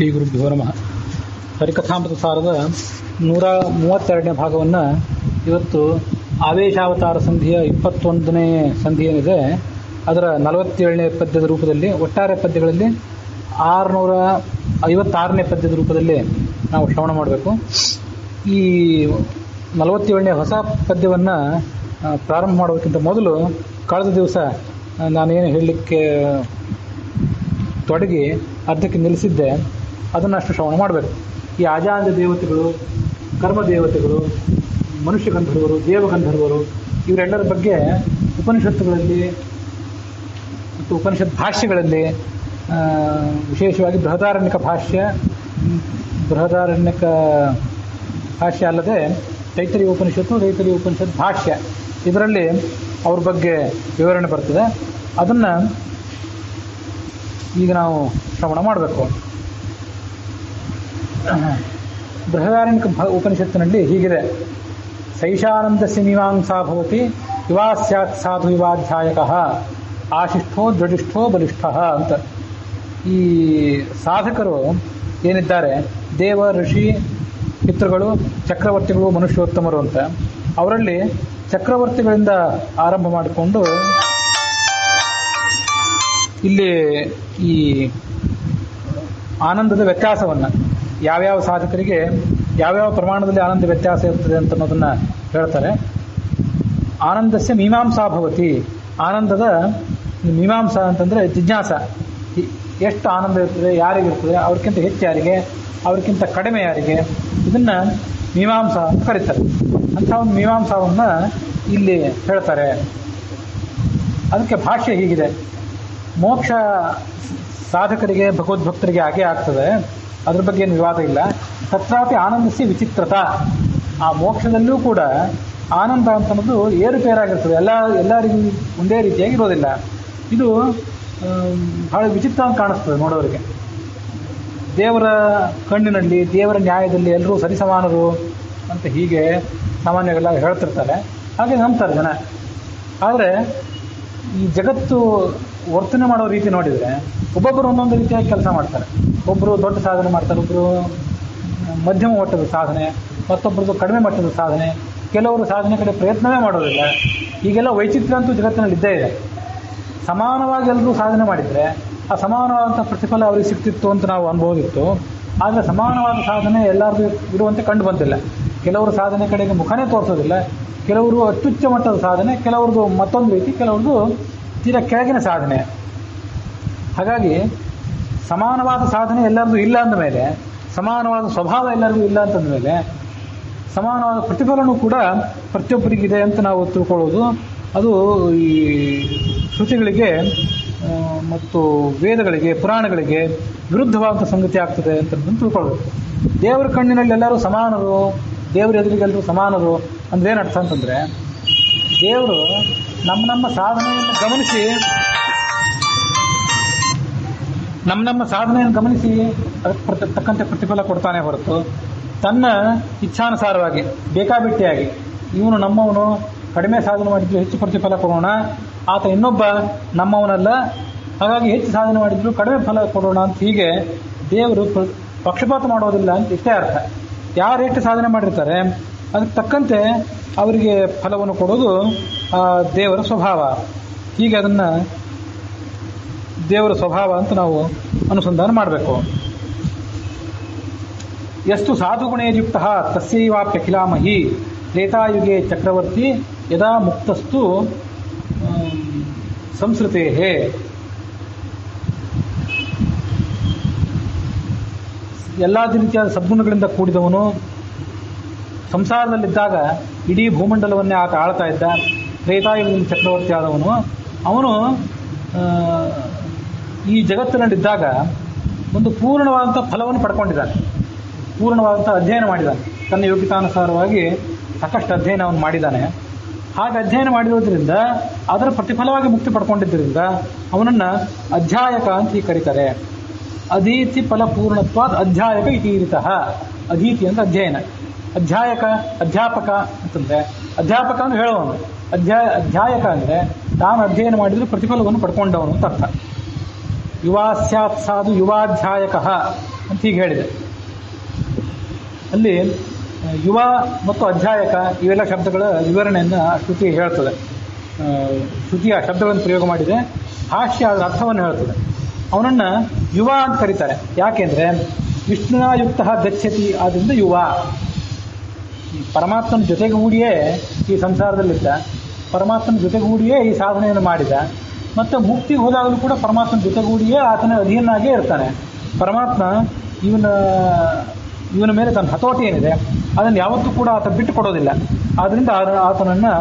ಶ್ರೀ ಗುರುಭ್ಯೋ ನಮಃ. ಹರಿಕಥಾಮೃತ ಸಾರದ 132ನೇ ಭಾಗವನ್ನು ಇವತ್ತು ಆವೇಶಾವತಾರ ಸಂಧಿಯ 21ನೇ ಸಂಧಿ ಏನಿದೆ ಅದರ 47ನೇ ಪದ್ಯದ ರೂಪದಲ್ಲಿ, ಒಟ್ಟಾರೆ ಪದ್ಯಗಳಲ್ಲಿ 656ನೇ ಪದ್ಯದ ರೂಪದಲ್ಲಿ ನಾವು ಶ್ರವಣ ಮಾಡಬೇಕು. ಈ 47ನೇ ಹೊಸ ಪದ್ಯವನ್ನು ಪ್ರಾರಂಭ ಮಾಡೋದಕ್ಕಿಂತ ಮೊದಲು ಕಳೆದ ದಿವಸ ನಾನೇನು ಹೇಳಲಿಕ್ಕೆ ತೊಡಗಿ ಅರ್ಧಕ್ಕೆ ನಿಲ್ಲಿಸಿದ್ದೆ, ಅದನ್ನಷ್ಟು ಶ್ರವಣ ಮಾಡಬೇಕು. ಈ ಆಜಾಂಗ ದೇವತೆಗಳು, ಕರ್ಮ ದೇವತೆಗಳು, ಮನುಷ್ಯ ಗಂಧರ್ವರು, ದೇವಗಂಧರ್ವರು ಇವರೆಲ್ಲರ ಬಗ್ಗೆ ಉಪನಿಷತ್ತುಗಳಲ್ಲಿ ಮತ್ತು ಉಪನಿಷತ್ ಭಾಷ್ಯಗಳಲ್ಲಿ, ವಿಶೇಷವಾಗಿ ಬೃಹದಾರಣ್ಯಕ ಭಾಷ್ಯ ಅಲ್ಲದೆ ತೈತರಿಯ ಉಪನಿಷತ್ ಭಾಷ್ಯ, ಇದರಲ್ಲಿ ಅವ್ರ ಬಗ್ಗೆ ವಿವರಣೆ ಬರ್ತದೆ. ಅದನ್ನು ಈಗ ನಾವು ಶ್ರವಣ ಮಾಡಬೇಕು. ಬೃಹದಾರಣ್ಯಕ ಉಪನಿಷತ್ತಿನಲ್ಲಿ ಹೀಗಿದೆ: ಸೈಷಾನಂದಸ್ಯ ಮೀಮಾಂಸಾ ಭವತಿ ಯುವಾ ಸ್ಯಾತ್ ಸಾಧು ಯುವಾಧ್ಯಾಯಕಃ ಆಶಿಷ್ಠೋ ದೃಢಿಷ್ಠೋ ಬಲಿಷ್ಠಃ ಅಂತ. ಈ ಸಾಧಕರು ಏನಿದ್ದಾರೆ, ದೇವ, ಋಷಿ, ಪಿತೃಗಳು, ಚಕ್ರವರ್ತಿಗಳು, ಮನುಷ್ಯೋತ್ತಮರು ಅಂತ. ಅವರಲ್ಲಿ ಚಕ್ರವರ್ತಿಗಳಿಂದ ಆರಂಭ ಮಾಡಿಕೊಂಡು ಇಲ್ಲಿ ಈ ಆನಂದದ ವ್ಯತ್ಯಾಸವನ್ನು, ಯಾವ್ಯಾವ ಸಾಧಕರಿಗೆ ಯಾವ್ಯಾವ ಪ್ರಮಾಣದಲ್ಲಿ ಆನಂದ ವ್ಯತ್ಯಾಸ ಇರ್ತದೆ ಅಂತ ಅನ್ನೋದನ್ನು ಹೇಳ್ತಾರೆ. ಆನಂದಸ್ಯ ಮೀಮಾಂಸಾ ಭವತಿ, ಆನಂದದ ಮೀಮಾಂಸಾ ಅಂತಂದರೆ ಜಿಜ್ಞಾಸ. ಎಷ್ಟು ಆನಂದ ಇರ್ತದೆ, ಯಾರಿಗಿರ್ತದೆ, ಅವ್ರಿಗಿಂತ ಹೆಚ್ಚು ಯಾರಿಗೆ, ಅವ್ರಿಗಿಂತ ಕಡಿಮೆ ಯಾರಿಗೆ, ಇದನ್ನು ಮೀಮಾಂಸಾ ಅಂತ ಕರೀತಾರೆ. ಅಂಥ ಒಂದು ಮೀಮಾಂಸಾವನ್ನು ಇಲ್ಲಿ ಹೇಳ್ತಾರೆ. ಅದಕ್ಕೆ ಭಾಷ್ಯ ಹೀಗಿದೆ: ಮೋಕ್ಷ ಸಾಧಕರಿಗೆ, ಭಗವದ್ಭಕ್ತರಿಗೆ ಹಾಗೆ ಆಗ್ತದೆ, ಅದ್ರ ಬಗ್ಗೆ ಏನು ವಿವಾದ ಇಲ್ಲ. ತತ್ರಾಪಿ ಆನಂದಸ್ಯ ವಿಚಿತ್ರತಾ, ಆ ಮೋಕ್ಷದಲ್ಲೂ ಕೂಡ ಆನಂದ ಅಂತನ್ನೋದು ಏರುಪೇರಾಗಿರ್ತದೆ, ಎಲ್ಲರಿಗೂ ಒಂದೇ ರೀತಿಯಾಗಿ ಇರೋದಿಲ್ಲ. ಇದು ಬಹಳ ವಿಚಿತ್ರ ಅಂತ ಕಾಣಿಸ್ತದೆ ನೋಡೋರಿಗೆ. ದೇವರ ಕಣ್ಣಿನಲ್ಲಿ, ದೇವರ ನ್ಯಾಯದಲ್ಲಿ ಎಲ್ಲರೂ ಸರಿಸಮಾನರು ಅಂತ ಹೀಗೆ ಸಾಮಾನ್ಯವೆಲ್ಲ ಹೇಳ್ತಿರ್ತಾರೆ, ಹಾಗೆ ನಂಬ್ತಾರೆ ಜನ. ಆದರೆ ಈ ಜಗತ್ತು ವರ್ತನೆ ಮಾಡೋ ರೀತಿ ನೋಡಿದರೆ ಒಬ್ಬೊಬ್ಬರು ಒಂದೊಂದು ರೀತಿಯಾಗಿ ಕೆಲಸ ಮಾಡ್ತಾರೆ. ಒಬ್ಬರು ದೊಡ್ಡ ಸಾಧನೆ ಮಾಡ್ತಾರೆ, ಒಬ್ಬರು ಮಧ್ಯಮ ಮಟ್ಟದ ಸಾಧನೆ, ಮತ್ತೊಬ್ಬರದು ಕಡಿಮೆ ಮಟ್ಟದ ಸಾಧನೆ, ಕೆಲವರು ಸಾಧನೆ ಕಡೆ ಪ್ರಯತ್ನವೇ ಮಾಡೋದಿಲ್ಲ. ಹೀಗೆಲ್ಲ ವೈಚಿತ್ರ್ಯ ಅಂತೂ ಜಗತ್ತಿನಲ್ಲಿ ಇದ್ದೇ ಇದೆ. ಸಮಾನವಾಗಿ ಎಲ್ಲರೂ ಸಾಧನೆ ಮಾಡಿದರೆ ಆ ಸಮಾನವಾದಂಥ ಪ್ರತಿಫಲ ಅವ್ರಿಗೆ ಸಿಗ್ತಿತ್ತು ಅಂತ ನಾವು ಅನ್ಬೋದಿತ್ತು. ಆದರೆ ಸಮಾನವಾದ ಸಾಧನೆ ಎಲ್ಲರಿಗೂ ಇರುವಂತೆ ಕಂಡು ಬಂದಿಲ್ಲ. ಕೆಲವರು ಸಾಧನೆ ಕಡೆಗೆ ಮುಖನೇ ತೋರಿಸೋದಿಲ್ಲ, ಕೆಲವರು ಅತ್ಯುಚ್ಚ ಮಟ್ಟದ ಸಾಧನೆ, ಕೆಲವ್ರದ್ದು ಮತ್ತೊಂದು ರೀತಿ, ಕೆಲವ್ರದ್ದು ತೀರಾ ಕೆಳಗಿನ ಸಾಧನೆ. ಹಾಗಾಗಿ ಸಮಾನವಾದ ಸಾಧನೆ ಎಲ್ಲರಿಗೂ ಇಲ್ಲ ಅಂದಮೇಲೆ, ಸಮಾನವಾದ ಸ್ವಭಾವ ಎಲ್ಲರಿಗೂ ಇಲ್ಲ ಅಂತಂದಮೇಲೆ, ಸಮಾನವಾದ ಪ್ರತಿಫಲನೂ ಕೂಡ ಪ್ರತಿಯೊಬ್ಬರಿಗಿದೆ ಅಂತ ನಾವು ತಿಳ್ಕೊಳ್ಳೋದು ಅದು ಈ ಶ್ರುತಿಗಳಿಗೆ ಮತ್ತು ವೇದಗಳಿಗೆ, ಪುರಾಣಗಳಿಗೆ ವಿರುದ್ಧವಾದಂಥ ಸಂಗತಿ ಆಗ್ತದೆ ಅಂತ ತಿಳ್ಕೊಳ್ಬೇಕು. ದೇವರ ಕಣ್ಣಿನಲ್ಲಿ ಎಲ್ಲರೂ ಸಮಾನರು, ದೇವರ ಎದುರಿಗೆಲ್ಲರೂ ಸಮಾನರು ಅಂದ್ರೆ ಏನು ಅರ್ಥ ಅಂತಂದರೆ, ದೇವರು ನಮ್ಮ ಸಾಧನೆಯನ್ನು ಗಮನಿಸಿ ಅದಕ್ಕೆ ತಕ್ಕಂತೆ ಪ್ರತಿಫಲ ಕೊಡ್ತಾನೆ ಹೊರತು ತನ್ನ ಇಚ್ಛಾನುಸಾರವಾಗಿ ಬೇಕಾಬಿಟ್ಟಿಯಾಗಿ ಇವನು ನಮ್ಮವನು, ಕಡಿಮೆ ಸಾಧನೆ ಮಾಡಿದ್ರು ಹೆಚ್ಚು ಪ್ರತಿಫಲ ಕೊಡೋಣ, ಆತ ಇನ್ನೊಬ್ಬ ನಮ್ಮವನಲ್ಲ, ಹಾಗಾಗಿ ಹೆಚ್ಚು ಸಾಧನೆ ಮಾಡಿದ್ರು ಕಡಿಮೆ ಫಲ ಕೊಡೋಣ ಅಂತ ಹೀಗೆ ದೇವರು ಪಕ್ಷಪಾತ ಮಾಡೋದಿಲ್ಲ ಅಂತ ಇಷ್ಟೇ ಅರ್ಥ. ಯಾರು ಎಷ್ಟು ಸಾಧನೆ ಮಾಡಿರ್ತಾರೆ ಅದಕ್ಕೆ ತಕ್ಕಂತೆ ಅವರಿಗೆ ಫಲವನ್ನು ಕೊಡೋದು ಆ ದೇವರ ಸ್ವಭಾವ. ಹೀಗೆ ಅದನ್ನು ದೇವರ ಸ್ವಭಾವ ಅಂತ ನಾವು ಅನುಸಂಧಾನ ಮಾಡಬೇಕು. ಎಷ್ಟು ಸಾಧುಗುಣೇಯುಕ್ತ ತಸ್ಯೈವಾಪ್ಯಖಿಲಾಮಹಿ ತ್ರೇತಾಯುಗೆ ಚಕ್ರವರ್ತಿ ಯದಾ ಮುಕ್ತಸ್ತು ಸಂಸ್ಕೃತೇ. ಎಲ್ಲ ರೀತಿಯಾದ ಸದ್ಗುಣಗಳಿಂದ ಕೂಡಿದವನು, ಸಂಸಾರದಲ್ಲಿದ್ದಾಗ ಇಡೀ ಭೂಮಂಡಲವನ್ನೇ ಆತ ಆಳ್ತಾ ಇದ್ದ, ತ್ರೇತಾಯುಗದಲ್ಲಿ ಚಕ್ರವರ್ತಿ ಆದವನು. ಅವನು ಈ ಜಗತ್ತಿನಲ್ಲಿದ್ದಾಗ ಒಂದು ಪೂರ್ಣವಾದಂಥ ಫಲವನ್ನು ಪಡ್ಕೊಂಡಿದ್ದಾನೆ, ಪೂರ್ಣವಾದಂಥ ಅಧ್ಯಯನ ಮಾಡಿದ್ದಾನೆ. ತನ್ನ ಯೋಗ್ಯತಾನುಸಾರವಾಗಿ ಸಾಕಷ್ಟು ಅಧ್ಯಯನವನ್ನು ಮಾಡಿದ್ದಾನೆ. ಹಾಗೆ ಅಧ್ಯಯನ ಮಾಡಿರೋದ್ರಿಂದ ಅದರ ಪ್ರತಿಫಲವಾಗಿ ಮುಕ್ತಿ ಪಡ್ಕೊಂಡಿದ್ದರಿಂದ ಅವನನ್ನು ಅಧ್ಯಾಯಕ ಅಂತ ಹೀಗೆ ಕರೀತಾರೆ. ಅಧೀತಿ ಫಲಪೂರ್ಣತ್ವಾದ ಅಧ್ಯಾಯಕ ಇತೀರಿತಃ. ಅಧೀತಿ ಅಂತ ಅಧ್ಯಯನ, ಅಧ್ಯಾಪಕ ಅಂತಂದರೆ ಅಧ್ಯಾಪಕ ಅಂದ್ರೆ ಹೇಳುವವನು, ಅಧ್ಯಾಯಕ ಅಂದರೆ ತಾನು ಅಧ್ಯಯನ ಮಾಡಿದರೂ ಪ್ರತಿಫಲವನ್ನು ಪಡ್ಕೊಂಡವನು ಅಂತ ಅರ್ಥ. ಯುವಾ ಸ್ಯಾತ್ ಸಾಧು ಯುವಾಧ್ಯಾಯಕ. ಅಂತ ಹೀಗೆ ಹೇಳಿದೆ. ಅಲ್ಲಿ ಯುವ ಮತ್ತು ಅಧ್ಯಾಯಕ ಇವೆಲ್ಲ ಶಬ್ದಗಳ ವಿವರಣೆಯನ್ನು ಶ್ರುತಿ ಹೇಳ್ತದೆ. ಶ್ರುತಿಯ ಶಬ್ದಗಳನ್ನು ಪ್ರಯೋಗ ಮಾಡಿದೆ, ಭಾಷ್ಯ ಅದರ ಅರ್ಥವನ್ನು ಹೇಳ್ತದೆ. ಅವನನ್ನು ಯುವ ಅಂತ ಕರೀತಾರೆ. ಯಾಕೆಂದರೆ ವಿಷ್ಣುಯುಕ್ತ ಗಚ್ಚತಿ, ಆದ್ದರಿಂದ ಯುವ. ಪರಮಾತ್ಮನ ಜೊತೆಗೂಡಿಯೇ ಈ ಸಂಸಾರದಲ್ಲಿದ್ದ, ಪರಮಾತ್ಮನ ಜೊತೆಗೂಡಿಯೇ ಈ ಸಾಧನೆಯನ್ನು ಮಾಡಿದ, ಮತ್ತು ಮುಕ್ತಿಗೆ ಹೋದಾಗಲೂ ಕೂಡ ಪರಮಾತ್ಮನ ಜೊತೆಗೂಡಿಯೇ ಆತನ ಅಧೀನಾಗೇ ಇರ್ತಾನೆ. ಪರಮಾತ್ಮ ಇವನ ಮೇಲೆ ತನ್ನ ಹತೋಟಿ ಏನಿದೆ ಅದನ್ನು ಯಾವತ್ತೂ ಕೂಡ ಆತ ಬಿಟ್ಟು ಕೊಡೋದಿಲ್ಲ. ಆದ್ದರಿಂದ ಆತನನ್ನು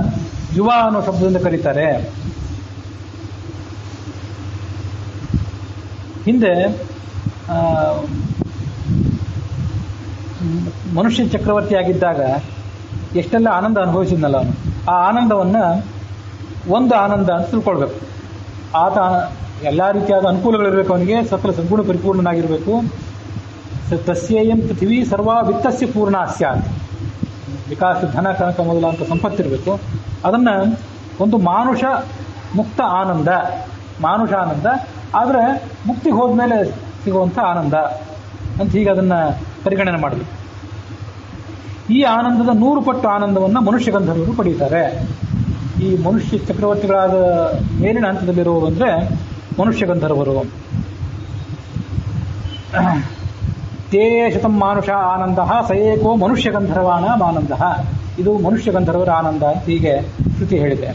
ಯುವ ಅನ್ನೋ ಶಬ್ದದಿಂದ ಕರೀತಾರೆ. ಹಿಂದೆ ಮನುಷ್ಯ ಚಕ್ರವರ್ತಿ ಆಗಿದ್ದಾಗ ಎಷ್ಟೆಲ್ಲ ಆನಂದ ಅನುಭವಿಸಿದ್ನಲ್ಲ ಅವನು, ಆ ಆನಂದವನ್ನು ಒಂದು ಆನಂದ ಅಂತ ತಿಳ್ಕೊಳ್ಬೇಕು. ಆತ ಎಲ್ಲ ರೀತಿಯಾದ ಅನುಕೂಲಗಳಿರಬೇಕು, ಅವನಿಗೆ ಸಕಲ ಸದ್ಗುಣ ಪರಿಪೂರ್ಣನಾಗಿರಬೇಕು. ತಸ್ಯೇಯಂ ಪೃಥಿವೀ ಸರ್ವ ವಿತ್ತಸ್ಯ ಪೂರ್ಣ ಸ್ಯಾತ್, ವಿಕಾಸ ಧನ ಕನಕ ಮೊದಲಾಂತ ಸಂಪತ್ತಿರಬೇಕು. ಅದನ್ನು ಒಂದು ಮಾನುಷ ಮುಕ್ತ ಆನಂದ, ಮಾನುಷ ಆನಂದ, ಆದರೆ ಮುಕ್ತಿಗೆ ಹೋದ್ಮೇಲೆ ಸಿಗುವಂಥ ಆನಂದ ಅಂತ ಹೀಗೆ ಅದನ್ನು ಪರಿಗಣನೆ ಮಾಡಬೇಕು. ಈ ಆನಂದದ 100 ಪಟ್ಟು ಆನಂದವನ್ನು ಮನುಷ್ಯ ಗಂಧರ್ವರು ಪಡೀತಾರೆ. ಈ ಮನುಷ್ಯ ಚಕ್ರವರ್ತಿಗಳಾದ ಮೇಲಿನ ಹಂತದಲ್ಲಿರುವವರು ಅಂದರೆ ಮನುಷ್ಯ ಗಂಧರ್ವರು. ತೇ ಶತಂ ಮಾನುಷ ಆನಂದ ಸ ಏಕೋ ಮನುಷ್ಯ ಗಂಧರ್ವಾಣಾಂ ಆನಂದ. ಇದು ಮನುಷ್ಯ ಗಂಧರ್ವರ ಆನಂದ ಅಂತ ಹೀಗೆ ಶ್ರುತಿ ಹೇಳಿದೆ.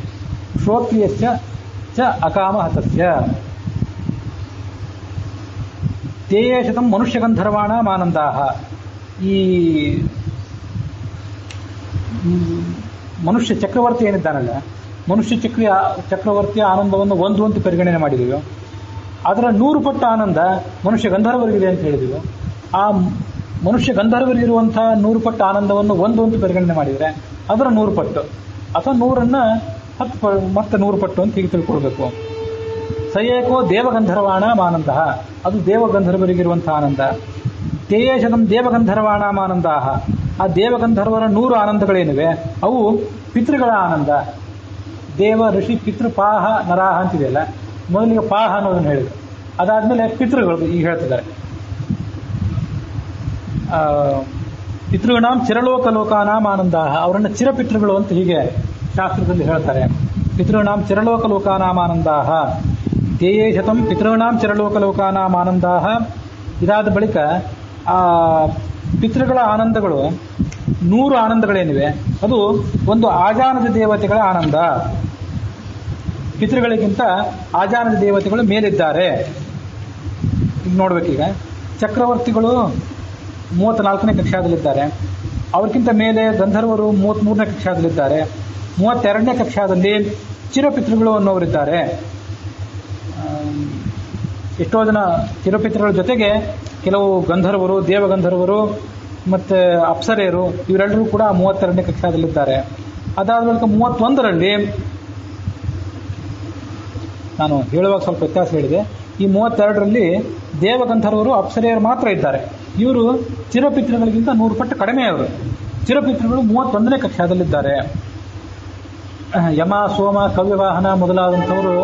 ಶ್ರೋತ್ರಿಯಸ್ಯ ಚ ಅಕಾಮಹತಸ್ಯ ತೇ ಶತಂ ಮನುಷ್ಯ ಗಂಧರ್ವಾಣಾಂ ಆನಂದ. ಈ ಮನುಷ್ಯ ಚಕ್ರವರ್ತಿ ಏನಿದ್ದಾನಲ್ಲ, ಮನುಷ್ಯ ಚಕ್ರವರ್ತಿಯ ಆನಂದವನ್ನು ಒಂದು ಅಂತ ಪರಿಗಣನೆ ಮಾಡಿದೀವಿ. ಅದರ 100 ಪಟ್ಟು ಆನಂದ ಮನುಷ್ಯ ಗಂಧರ್ವರಿಗಿದೆ ಅಂತ ಹೇಳಿದೀವಿ. ಆ ಮನುಷ್ಯ ಗಂಧರ್ವರಿಗಿರುವಂಥ 100 ಪಟ್ಟು ಆನಂದವನ್ನು ಒಂದು ಅಂತ ಪರಿಗಣನೆ ಮಾಡಿದರೆ ಅದರ 100 ಪಟ್ಟು, ಅಥವಾ 100ನ್ನು 10 ಮತ್ತೆ 100 ಪಟ್ಟು ಅಂತ ಹೀಗೆ ತಿಳ್ಕೊಳ್ಬೇಕು. ಸಯೇಕೋ ದೇವಗಂಧರ್ವಾಣಾಂ ಆನಂದ, ಅದು ದೇವಗಂಧರ್ವರಿಗಿರುವಂಥ ಆನಂದ. ತೇಯಶತಂ ದೇವಗಂಧರ್ವಾಣಾಂ ಆನಂದ, ಆ ದೇವಗಂಧರ್ವರ 100 ಆನಂದಗಳೇನಿವೆ ಅವು ಪಿತೃಗಳ ಆನಂದ. ದೇವ ಋಷಿ ಪಿತೃ ಪಾಹ ನರಾಹ ಅಂತಿದೆಯಲ್ಲ, ಮೊದಲಿಗೆ ಪಾಹ ಅನ್ನೋದನ್ನು ಹೇಳಿದ್ರು, ಅದಾದಮೇಲೆ ಪಿತೃಗಳು ಈಗ ಹೇಳ್ತಿದ್ದಾರೆ. ಪಿತೃಗಣಾಂ ಚಿರಲೋಕಲೋಕಾನಾಂ ಆನಂದ, ಅವರನ್ನು ಚಿರಪಿತೃಗಳು ಅಂತ ಹೀಗೆ ಶಾಸ್ತ್ರದಲ್ಲಿ ಹೇಳ್ತಾರೆ. ಪಿತೃಗಣಾಂ ಚಿರಲೋಕಲೋಕಾನಾಂ ಆನಂದ. ತೇಯೇ ಶತಂ ಪಿತೃಗಣಾಂ ಚಿರಲೋಕಲೋಕಾನಾಂ ಆನಂದ. ಇದಾದ ಬಳಿಕ ಆ ಪಿತೃಗಳ ಆನಂದಗಳು 100 ಆನಂದಗಳೇನಿವೆ ಅದು ಒಂದು ಆಜಾನದ ದೇವತೆಗಳ ಆನಂದ. ಪಿತೃಗಳಿಗಿಂತ ಆಜಾನದ ದೇವತೆಗಳು ಮೇಲಿದ್ದಾರೆ. ಈಗ ನೋಡ್ಬೇಕೀಗ ಚಕ್ರವರ್ತಿಗಳು 34ನೇ ಕಕ್ಷಾದಲ್ಲಿದ್ದಾರೆ, ಅವ್ರಿಗಿಂತ ಮೇಲೆ ಗಂಧರ್ವರು 33ನೇ ಕಕ್ಷಾದಲ್ಲಿದ್ದಾರೆ, 32ನೇ ಕಕ್ಷಾದಲ್ಲಿ ಚಿರಪಿತೃಗಳು ಅನ್ನೋರಿದ್ದಾರೆ. ಎಷ್ಟೋ ಜನ ಚಿರಪಿತೃಗಳ ಜೊತೆಗೆ ಕೆಲವು ಗಂಧರ್ವರು, ದೇವಗಂಧರ್ವರು ಮತ್ತು ಅಪ್ಸರೆಯರು ಇವರೆಲ್ಲರೂ ಕೂಡ 32ನೇ ಕಕ್ಷಾದಲ್ಲಿದ್ದಾರೆ. ಅದಾದ ಬಳಿಕ 31ರಲ್ಲಿ ನಾನು ಹೇಳುವಾಗ ಸ್ವಲ್ಪ ವ್ಯತ್ಯಾಸ ಹೇಳಿದೆ. ಈ 32ರಲ್ಲಿ ದೇವಗಂಧರ್ವರು ಅಪ್ಸರೆಯರು ಮಾತ್ರ ಇದ್ದಾರೆ. ಇವರು ಚಿರಪಿತೃಗಳಿಗಿಂತ 100 ಪಟ್ಟು ಕಡಿಮೆಯವರು. ಚಿರಪಿತೃಗಳು 31ನೇ ಕಕ್ಷಾದಲ್ಲಿದ್ದಾರೆ. ಯಮ, ಸೋಮ, ಕವ್ಯವಾಹನ ಮೊದಲಾದಂಥವರು,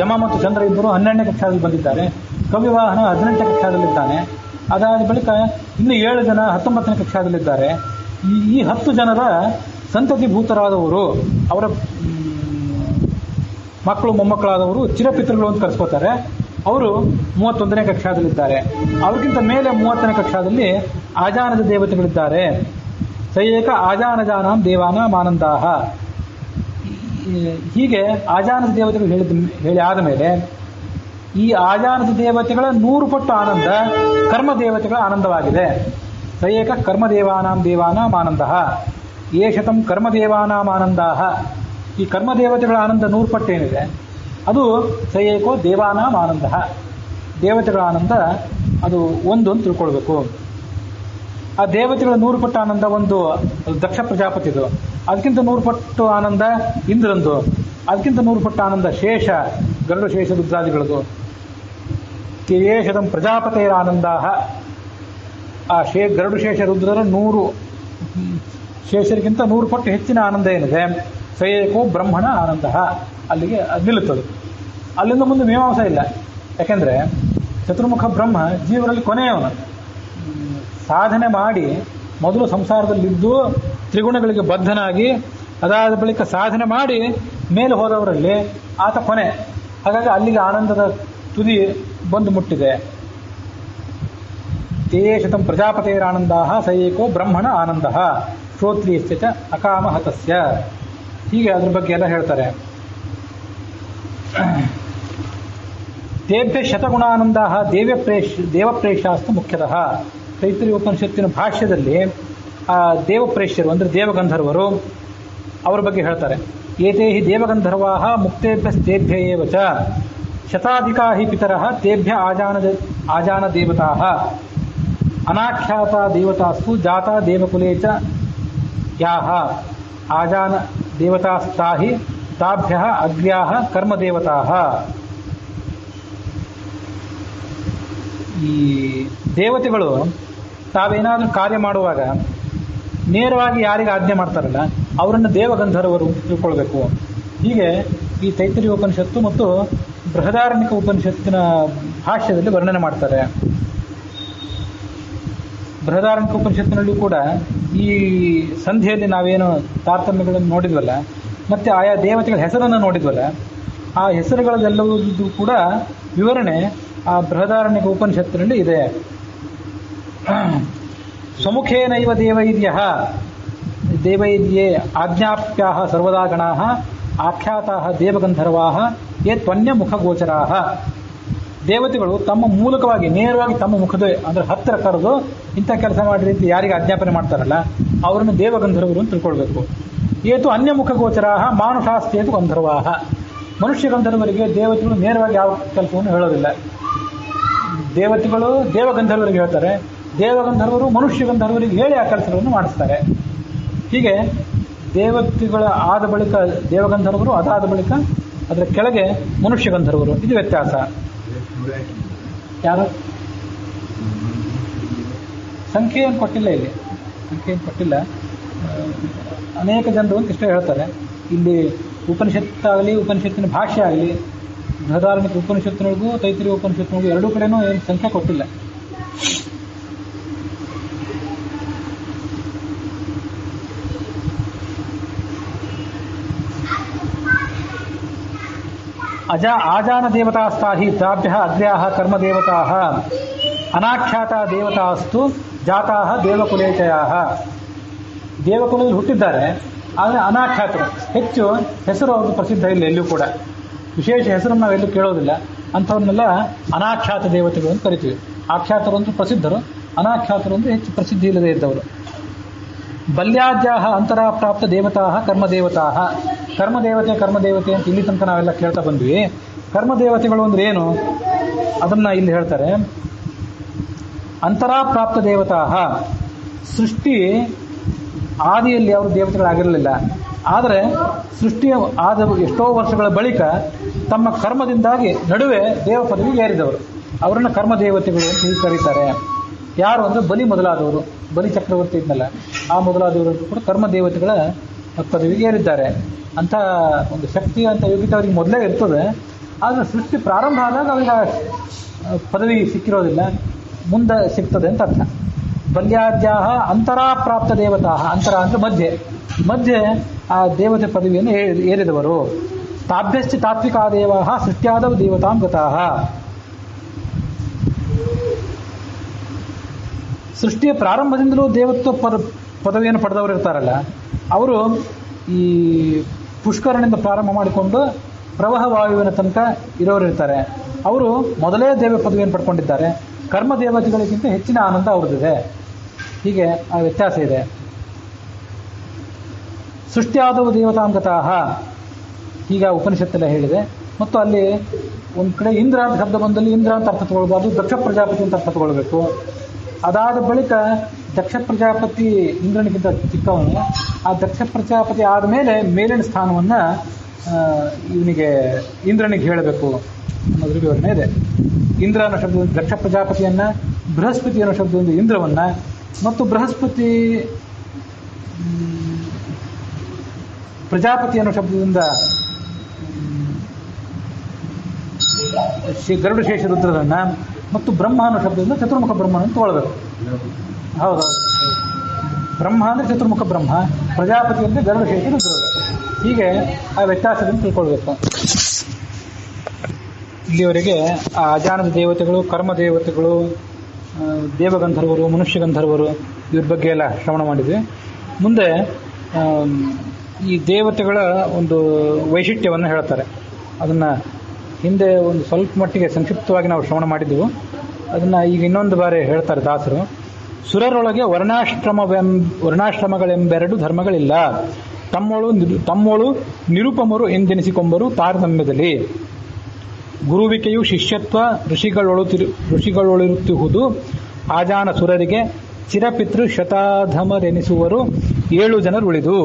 ಯಮ ಮತ್ತು ಚಂದ್ರ ಇಬ್ಬರು 12ನೇ ಕಕ್ಷಾದಲ್ಲಿ ಬಂದಿದ್ದಾರೆ. ಕವ್ಯವಾಹನ 18ನೇ ಕಕ್ಷಾದಲ್ಲಿದ್ದಾನೆ. ಅದಾದ ಬಳಿಕ ಇನ್ನು 7 ಜನ 19ನೇ ಕಕ್ಷಾದಲ್ಲಿದ್ದಾರೆ. ಈ 10 ಜನರ ಸಂತತಿಭೂತರಾದವರು, ಅವರ ಮಕ್ಕಳು ಮೊಮ್ಮಕ್ಕಳಾದವರು ಚಿರಪಿತೃಗಳು ಅಂತ ಕರೆಸ್ಕೋತಾರೆ. ಅವರು 31ನೇ ಕಕ್ಷಾದಲ್ಲಿದ್ದಾರೆ. ಅವ್ರಿಗಿಂತ ಮೇಲೆ 30ನೇ ಕಕ್ಷಾದಲ್ಲಿ ಆಜಾನದ ದೇವತೆಗಳಿದ್ದಾರೆ. ಸಯೇಕ ಆಜಾನಜಾನಾಂ ದೇವಾನಾಂ ಆನಂದಾಹ. ಹೀಗೆ ಆಜಾನದ ದೇವತೆಗಳು ಹೇಳಿ ಆದ ಮೇಲೆ ಈ ಆಜಾನದ ದೇವತೆಗಳ 100 ಪಟ್ಟು ಆನಂದ ಕರ್ಮದೇವತೆಗಳ ಆನಂದವಾಗಿದೆ. ಸಯೇಕ ಕರ್ಮದೇವಾನಾಂ ದೇವಾನಾಂ ಆನಂದಃ. ಏಷತಂ ಕರ್ಮದೇವಾನಾಂ ಆನಂದಾಹ. ಈ ಕರ್ಮದೇವತೆಗಳ ಆನಂದ 100 ಪಟ್ಟು ಏನಿದೆ ಅದು ಸಯೇಕೋ ದೇವಾನಾಂ ಆನಂದಃ. ದೇವತೆಗಳ ಆನಂದ ಅದು ಒಂದು ಅಂತ ತಿಳ್ಕೊಳ್ಬೇಕು. ಆ ದೇವತೆಗಳ 100 ಪಟ್ಟು ಆನಂದ ಒಂದು ದಕ್ಷ ಪ್ರಜಾಪತಿದು, ಅದಕ್ಕಿಂತ 100 ಪಟ್ಟು ಆನಂದ ಇಂದ್ರಂದು, ಅದಕ್ಕಿಂತ 100 ಪಟ್ಟು ಆನಂದ ಶೇಷ, ಗರುಡ ಶೇಷ ರುದ್ರಾದಿಗಳದು. ಕೇಶದಂ ಪ್ರಜಾಪತಿಯರ ಆನಂದ. ಆ ಗರುಡ ಶೇಷ ರುದ್ರರ 100 ಶೇಷರಿಗಿಂತ 100 ಪಟ್ಟು ಹೆಚ್ಚಿನ ಆನಂದ ಏನಿದೆ ಸಯೇಕೋ ಬ್ರಹ್ಮಣ ಆನಂದ. ಅಲ್ಲಿಗೆ ನಿಲ್ಲುತ್ತದೆ. ಅಲ್ಲಿಂದ ಮುಂದೆ ಮೀಮಾಂಸ ಇಲ್ಲ. ಯಾಕೆಂದರೆ ಚತುರ್ಮುಖ ಬ್ರಹ್ಮ ಜೀವರಲ್ಲಿ ಕೊನೆಯವನು. ಸಾಧನೆ ಮಾಡಿ ಮೊದಲು ಸಂಸಾರದಲ್ಲಿದ್ದು ತ್ರಿಗುಣಗಳಿಗೆ ಬದ್ಧನಾಗಿ ಅದಾದ ಬಳಿಕ ಸಾಧನೆ ಮಾಡಿ ಮೇಲೆ ಹೋದವರಲ್ಲಿ ಆತ ಕೊನೆ. ಹಾಗಾಗಿ ಅಲ್ಲಿಗೆ ಆನಂದದ ತುದಿ ಬಂದು ಮುಟ್ಟಿದೆ. ತೇ ಶತಂ ಪ್ರಜಾಪತೇರಾನಂದ ಸ ಏಕೋ ಬ್ರಹ್ಮಣ ಆನಂದ ಶ್ರೋತ್ರಿಯಸ್ಯ ಚ ಅಕಾಮಹತಸ್ಯ. ಹೀಗೆ ಅದ್ರ ಬಗ್ಗೆ ಎಲ್ಲ ಹೇಳ್ತಾರೆ. ತೇಭ್ಯ ಶತಗುಣಾನಂದ ದೇವಪ್ರೇಷಾಸ್ತು ಮುಖ್ಯತಃ. ತೈತ್ರಿಯ ಉಪನಿಷತ್ತಿನ ಭಾಷ್ಯದಲ್ಲಿ ದೇವಪ್ರೇಷ್ಯರು ಅಂದರೆ ದೇವಗಂಧರ್ವರು ಅವರ ಬಗ್ಗೆ ಹೇಳ್ತಾರೆ. ಏತೇ ಹಿ ದೇವಗಂಧರ್ವಾ ಮುಕ್ತೇಭ್ಯಸ್ತೇಭ್ಯ ಏವ ಚ ಶತಾಧಿಕಾ ಹಿ ಪಿತರಃ ತೇಭ್ಯ ಆಜಾನ ದೇವತಾಃ ಅನಾಖ್ಯಾತ ದೇವತಾಸ್ತು ಜಾತಾ ದೇವಕುಲೇ ಚ ಯಾಃ ಆಜಾನ ದೇವತಾಸ್ತಾಹಿ ತಾಭ್ಯಃ ಅಗ್ರ್ಯಾಃ ಕರ್ಮದೇವತಾಃ. ಈ ದೇವತೆಗಳು ತಾವೇನಾದರೂ ಕಾರ್ಯ ಮಾಡುವಾಗ ನೇರವಾಗಿ ಯಾರಿಗೆ ಆಜ್ಞೆ ಮಾಡ್ತಾರಲ್ಲ ಅವರನ್ನು ದೇವಗಂಧರ್ವರು ತಿಳ್ಕೊಳ್ಬೇಕು. ಹೀಗೆ ಈ ತೈತ್ರಿಯ ಉಪನಿಷತ್ತು ಮತ್ತು ಬೃಹದಾರಣ್ಯಕ ಉಪನಿಷತ್ತಿನ ಭಾಷ್ಯದಲ್ಲಿ ವರ್ಣನೆ ಮಾಡ್ತಾರೆ. ಬೃಹದಾರಣ್ಯಕ ಉಪನಿಷತ್ತಿನಲ್ಲೂ ಕೂಡ ಈ ಸಂಧಿಯಲ್ಲಿ ನಾವೇನು ತಾರತಮ್ಯಗಳನ್ನು ನೋಡಿದ್ವಲ್ಲ, ಮತ್ತೆ ಆಯಾ ದೇವತೆಗಳ ಹೆಸರನ್ನು ನೋಡಿದ್ವಲ್ಲ, ಆ ಹೆಸರುಗಳದೆಲ್ಲವೂ ಕೂಡ ವಿವರಣೆ ಆ ಬೃಹದಾರಣ್ಯಕ ಉಪನಿಷತ್ತಿನಲ್ಲಿ ಇದೆ. ಸ್ವಮುಖೇನೈವ ದೇವೈರ್ಯೇ ಆಜ್ಞಾಪ್ಯಾಃ ಸರ್ವದಾ ಗಣಾಃ ಆಖ್ಯಾತಾಃ ದೇವಗಂಧರ್ವಾಃ ಯೇ ತ್ವನ್ಯ ಮುಖಗೋಚರಾಃ. ದೇವತೆಗಳು ತಮ್ಮ ಮೂಲಕವಾಗಿ ನೇರವಾಗಿ ತಮ್ಮ ಮುಖದ ಅಂದರೆ ಹತ್ತಿರ ಕರೆದು ಇಂಥ ಕೆಲಸ ಮಾಡಿರಿ ಅಂತ ಯಾರಿಗೆ ಆಜ್ಞಾಪನೆ ಮಾಡ್ತಾರಲ್ಲ ಅವರನ್ನು ದೇವಗಂಧರ್ವರು ಅಂತ ತಿಳ್ಕೊಳ್ಬೇಕು. ಏತು ಅನ್ಯ ಮುಖಗೋಚರಾಃ ಮಾನುಷಾಸ್ತೇತು ಗಂಧರ್ವಾಃ. ಮನುಷ್ಯ ಗಂಧರ್ವರಿಗೆ ದೇವತೆಗಳು ನೇರವಾಗಿ ಯಾವ ಕೆಲಸವನ್ನು ಹೇಳೋದಿಲ್ಲ. ದೇವತೆಗಳು ದೇವಗಂಧರ್ವರಿಗೆ ಹೇಳ್ತಾರೆ, ದೇವಗಂಧರ್ವರು ಮನುಷ್ಯ ಗಂಧರ್ವರಿಗೆ ಹೇಳಿ ಆ ಕೆಲಸಗಳನ್ನು ಮಾಡಿಸ್ತಾರೆ. ಹೀಗೆ ದೇವತೆಗಳ ಆದ ಬಳಿಕ ದೇವಗಂಧರ್ವರು, ಅದಾದ ಬಳಿಕ ಅದರ ಕೆಳಗೆ ಮನುಷ್ಯ ಗಂಧರ್ವರು. ಇದು ವ್ಯತ್ಯಾಸ. ಯಾರು ಸಂಖ್ಯೆಯನ್ನು ಕೊಟ್ಟಿಲ್ಲ, ಇಲ್ಲಿ ಸಂಖ್ಯೆಯನ್ನು ಕೊಟ್ಟಿಲ್ಲ. ಅನೇಕ ಜನರು ಅಂತ ಇಷ್ಟೇ ಹೇಳ್ತಾರೆ. ಇಲ್ಲಿ ಉಪನಿಷತ್ತಾಗಲಿ ಉಪನಿಷತ್ತಿನ ಭಾಷೆ ಆಗಲಿ ಬೃಹದಾರಣ್ಯಕ ಉಪನಿಷತ್ತಿನೊಳಗೂ ತೈತ್ರಿಯ ಉಪನಿಷತ್ತಿನೊಳಗೂ ಎರಡೂ ಕಡೆನೂ ಏನು ಸಂಖ್ಯೆ ಕೊಟ್ಟಿಲ್ಲ. ಆಜಾನ ದೇವತಾಸ್ತಾಹಿ ತಾಭ್ಯಃ ಅಗ್ರ್ಯಾಃ ಕರ್ಮದೇವತಾಃ ಅನಾಖ್ಯಾತ ದೇವತಾಸ್ತು ಜಾತಾಃ ದೇವಕುಲೇಚಯಾಃ. ದೇವಕುಲದಲ್ಲಿ ಹುಟ್ಟಿದ್ದಾರೆ, ಆದರೆ ಅನಾಖ್ಯಾತರು, ಹೆಚ್ಚು ಹೆಸರು ಅವ್ರದ್ದು ಪ್ರಸಿದ್ಧ ಇಲ್ಲ, ಎಲ್ಲೂ ಕೂಡ ವಿಶೇಷ ಹೆಸರನ್ನು ನಾವೆಲ್ಲೂ ಕೇಳೋದಿಲ್ಲ. ಅಂಥವ್ರನ್ನೆಲ್ಲ ಅನಾಖ್ಯಾತ ದೇವತೆಗಳು ಅಂತ ಕರಿತೀವಿ. ಆಖ್ಯಾತರು ಅಂತೂ ಪ್ರಸಿದ್ಧರು, ಅನಾಖ್ಯಾತರು ಅಂದರೆ ಹೆಚ್ಚು ಪ್ರಸಿದ್ಧಿ ಇಲ್ಲದೆ ಇದ್ದವರು. ಬಲ್ಯಾದ್ಯಾಹ ಅಂತರಾಪ್ರಾಪ್ತ ದೇವತಾಃ ಕರ್ಮದೇವತಾಃ. ಕರ್ಮದೇವತೆ ಅಂತ ಇಲ್ಲಿ ತನಕ ನಾವೆಲ್ಲ ಕೇಳ್ತಾ ಬಂದ್ವಿ. ಕರ್ಮದೇವತೆಗಳು ಅಂದ್ರೆ ಏನು ಅದನ್ನ ಇಲ್ಲಿ ಹೇಳ್ತಾರೆ. ಅಂತರಾಪ್ರಾಪ್ತ ದೇವತಾಃ, ಸೃಷ್ಟಿ ಆದಿಯಲ್ಲಿ ಅವರು ದೇವತೆಗಳಾಗಿರಲಿಲ್ಲ, ಆದರೆ ಸೃಷ್ಟಿ ಆದ ಎಷ್ಟೋ ವರ್ಷಗಳ ಬಳಿಕ ತಮ್ಮ ಕರ್ಮದಿಂದಾಗಿ ನಡುವೆ ದೇವ ಪದವಿಗೆ ಏರಿದವರು, ಅವರನ್ನು ಕರ್ಮದೇವತೆಗಳು ಅಂತ ಹೀಗೆ ಕರೀತಾರೆ. ಯಾರು ಅಂದರೆ ಬಲಿ ಮೊದಲಾದವರು, ಬಲಿ ಚಕ್ರವರ್ತಿ ಇದ್ನಲ್ಲ ಆ ಮೊದಲಾದವರು ಕೂಡ ಕರ್ಮದೇವತೆಗಳ ಪದವಿಗೆ ಏರಿದ್ದಾರೆ. ಅಂಥ ಒಂದು ಶಕ್ತಿ ಅಂತ ಯೋಗ್ಯತೆ ಅವರಿಗೆ ಮೊದಲೇ ಇರ್ತದೆ. ಆದರೆ ಸೃಷ್ಟಿ ಪ್ರಾರಂಭ ಆದಾಗ ಅವರಿಗೆ ಪದವಿ ಸಿಕ್ಕಿರೋದಿಲ್ಲ, ಮುಂದೆ ಸಿಗ್ತದೆ ಅಂತ ಅರ್ಥ. ಬಲ್ಯಾದ್ಯಾಹ ಅಂತರಾಪ್ರಾಪ್ತ ದೇವತಾಃ, ಅಂತರ ಅಂದರೆ ಮಧ್ಯೆ ಆ ದೇವತೆ ಪದವಿಯನ್ನು ಏರಿದವರು. ತಾಭ್ಯಶ್ಚ ತಾತ್ವಿಕಾ ದೇವಾಃ ಸೃಷ್ಟ್ಯಾದವು ದೇವತಾಂ ಗತಾಃ. ಸೃಷ್ಟಿಯ ಪ್ರಾರಂಭದಿಂದಲೂ ದೇವತ್ವ ಪದವಿಯನ್ನು ಪಡೆದವರು ಇರ್ತಾರಲ್ಲ, ಅವರು ಈ ಪುಷ್ಕರನಿಂದ ಪ್ರಾರಂಭ ಮಾಡಿಕೊಂಡು ಪ್ರವಾಹ ವಾಯುವಿನ ತನಕ ಇರೋರು ಇರ್ತಾರೆ. ಅವರು ಮೊದಲೇ ದೇವ ಪದವಿಯನ್ನು ಪಡ್ಕೊಂಡಿದ್ದಾರೆ. ಕರ್ಮ ದೇವತೆಗಳಿಗಿಂತ ಹೆಚ್ಚಿನ ಆನಂದ ಅವ್ರದ್ದಿದೆ. ಹೀಗೆ ಆ ವ್ಯತ್ಯಾಸ ಇದೆ. ಸೃಷ್ಟಿಯಾದವು ದೇವತಾಂಗತಃ ಹೀಗೆ ಉಪನಿಷತ್ತೆಲ್ಲ ಹೇಳಿದೆ. ಮತ್ತು ಅಲ್ಲಿ ಒಂದು ಕಡೆ ಇಂದ್ರ ಅಂತ ಶಬ್ದ ಬಂದಲ್ಲಿ ಇಂದ್ರ ಅಂತ ಅರ್ಥ ತಗೊಳ್ಬಾರ್ದು, ದಕ್ಷ ಪ್ರಜಾಪತಿ ಅಂತ ಅರ್ಥ ತಗೊಳ್ಬೇಕು. ಅದಾದ ಬಳಿಕ ದಕ್ಷ ಪ್ರಜಾಪತಿ ಇಂದ್ರನಿಗಿಂತ ಚಿಕ್ಕವನು. ಆ ದಕ್ಷ ಪ್ರಜಾಪತಿ ಆದಮೇಲೆ ಮೇಲಿನ ಸ್ಥಾನವನ್ನು ಇವನಿಗೆ ಇಂದ್ರನಿಗೆ ಹೇಳಬೇಕು ಅನ್ನೋದ್ರ ವಿವರಣೆ ಇದೆ. ಇಂದ್ರ ಅನ್ನೋ ಶಬ್ದದಿಂದ ದಕ್ಷ ಪ್ರಜಾಪತಿಯನ್ನ, ಬೃಹಸ್ಪತಿ ಅನ್ನೋ ಶಬ್ದದಿಂದ ಇಂದ್ರವನ್ನ, ಮತ್ತು ಬೃಹಸ್ಪತಿ ಪ್ರಜಾಪತಿ ಅನ್ನೋ ಶಬ್ದದಿಂದ ಗರುಡ ಶೇಷ ರುದ್ರರನ್ನ, ಮತ್ತು ಬ್ರಹ್ಮ ಅನ್ನೋ ಶಬ್ದದಿಂದ ಚತುರ್ಮುಖ ಬ್ರಹ್ಮನ ಅಂತ ತೊಗೊಳ್ಬೇಕು. ಹೌದೌದು, ಬ್ರಹ್ಮ ಅಂದರೆ ಚತುರ್ಮುಖ ಬ್ರಹ್ಮ, ಪ್ರಜಾಪತಿ ಅಂದರೆ ಗರುಡಶೇಷ ರುದ್ರರು. ಹೀಗೆ ಆ ವ್ಯತ್ಯಾಸಗಳನ್ನು ತಿಳ್ಕೊಳ್ಬೇಕು. ಇಲ್ಲಿವರೆಗೆ ಆ ಅಜಾನದ ದೇವತೆಗಳು, ಕರ್ಮ ದೇವತೆಗಳು, ದೇವಗಂಧರ್ವರು, ಮನುಷ್ಯ ಗಂಧರ್ವರು ಇವ್ರ ಬಗ್ಗೆ ಎಲ್ಲ ಶ್ರವಣ ಮಾಡಿದ್ವಿ. ಮುಂದೆ ಈ ದೇವತೆಗಳ ಒಂದು ವೈಶಿಷ್ಟ್ಯವನ್ನು ಹೇಳ್ತಾರೆ. ಅದನ್ನು ಹಿಂದೆ ಒಂದು ಸ್ವಲ್ಪ ಮಟ್ಟಿಗೆ ಸಂಕ್ಷಿಪ್ತವಾಗಿ ನಾವು ಶ್ರವಣ ಮಾಡಿದ್ದೆವು. ಅದನ್ನು ಈಗ ಇನ್ನೊಂದು ಬಾರಿ ಹೇಳ್ತಾರೆ ದಾಸರು. ಸುರರೊಳಗೆ ವರ್ಣಾಶ್ರಮಗಳೆಂಬೆರಡು ಧರ್ಮಗಳಿಲ್ಲ, ತಮ್ಮೊಳು ನಿರುಪಮರು ಎಂದೆನಿಸಿಕೊಂಬರು ತಾರತಮ್ಯದಲ್ಲಿ. ಗುರುವಿಕೆಯು ಶಿಷ್ಯತ್ವ ಋಷಿಗಳೊಳಿರುತ್ತಿಹುದು, ಆಜಾನ ಸುರರಿಗೆ ಚಿರಪಿತೃ ಶತಾಧಮರೆನಿಸುವರು 7 ಜನರುಳಿದು.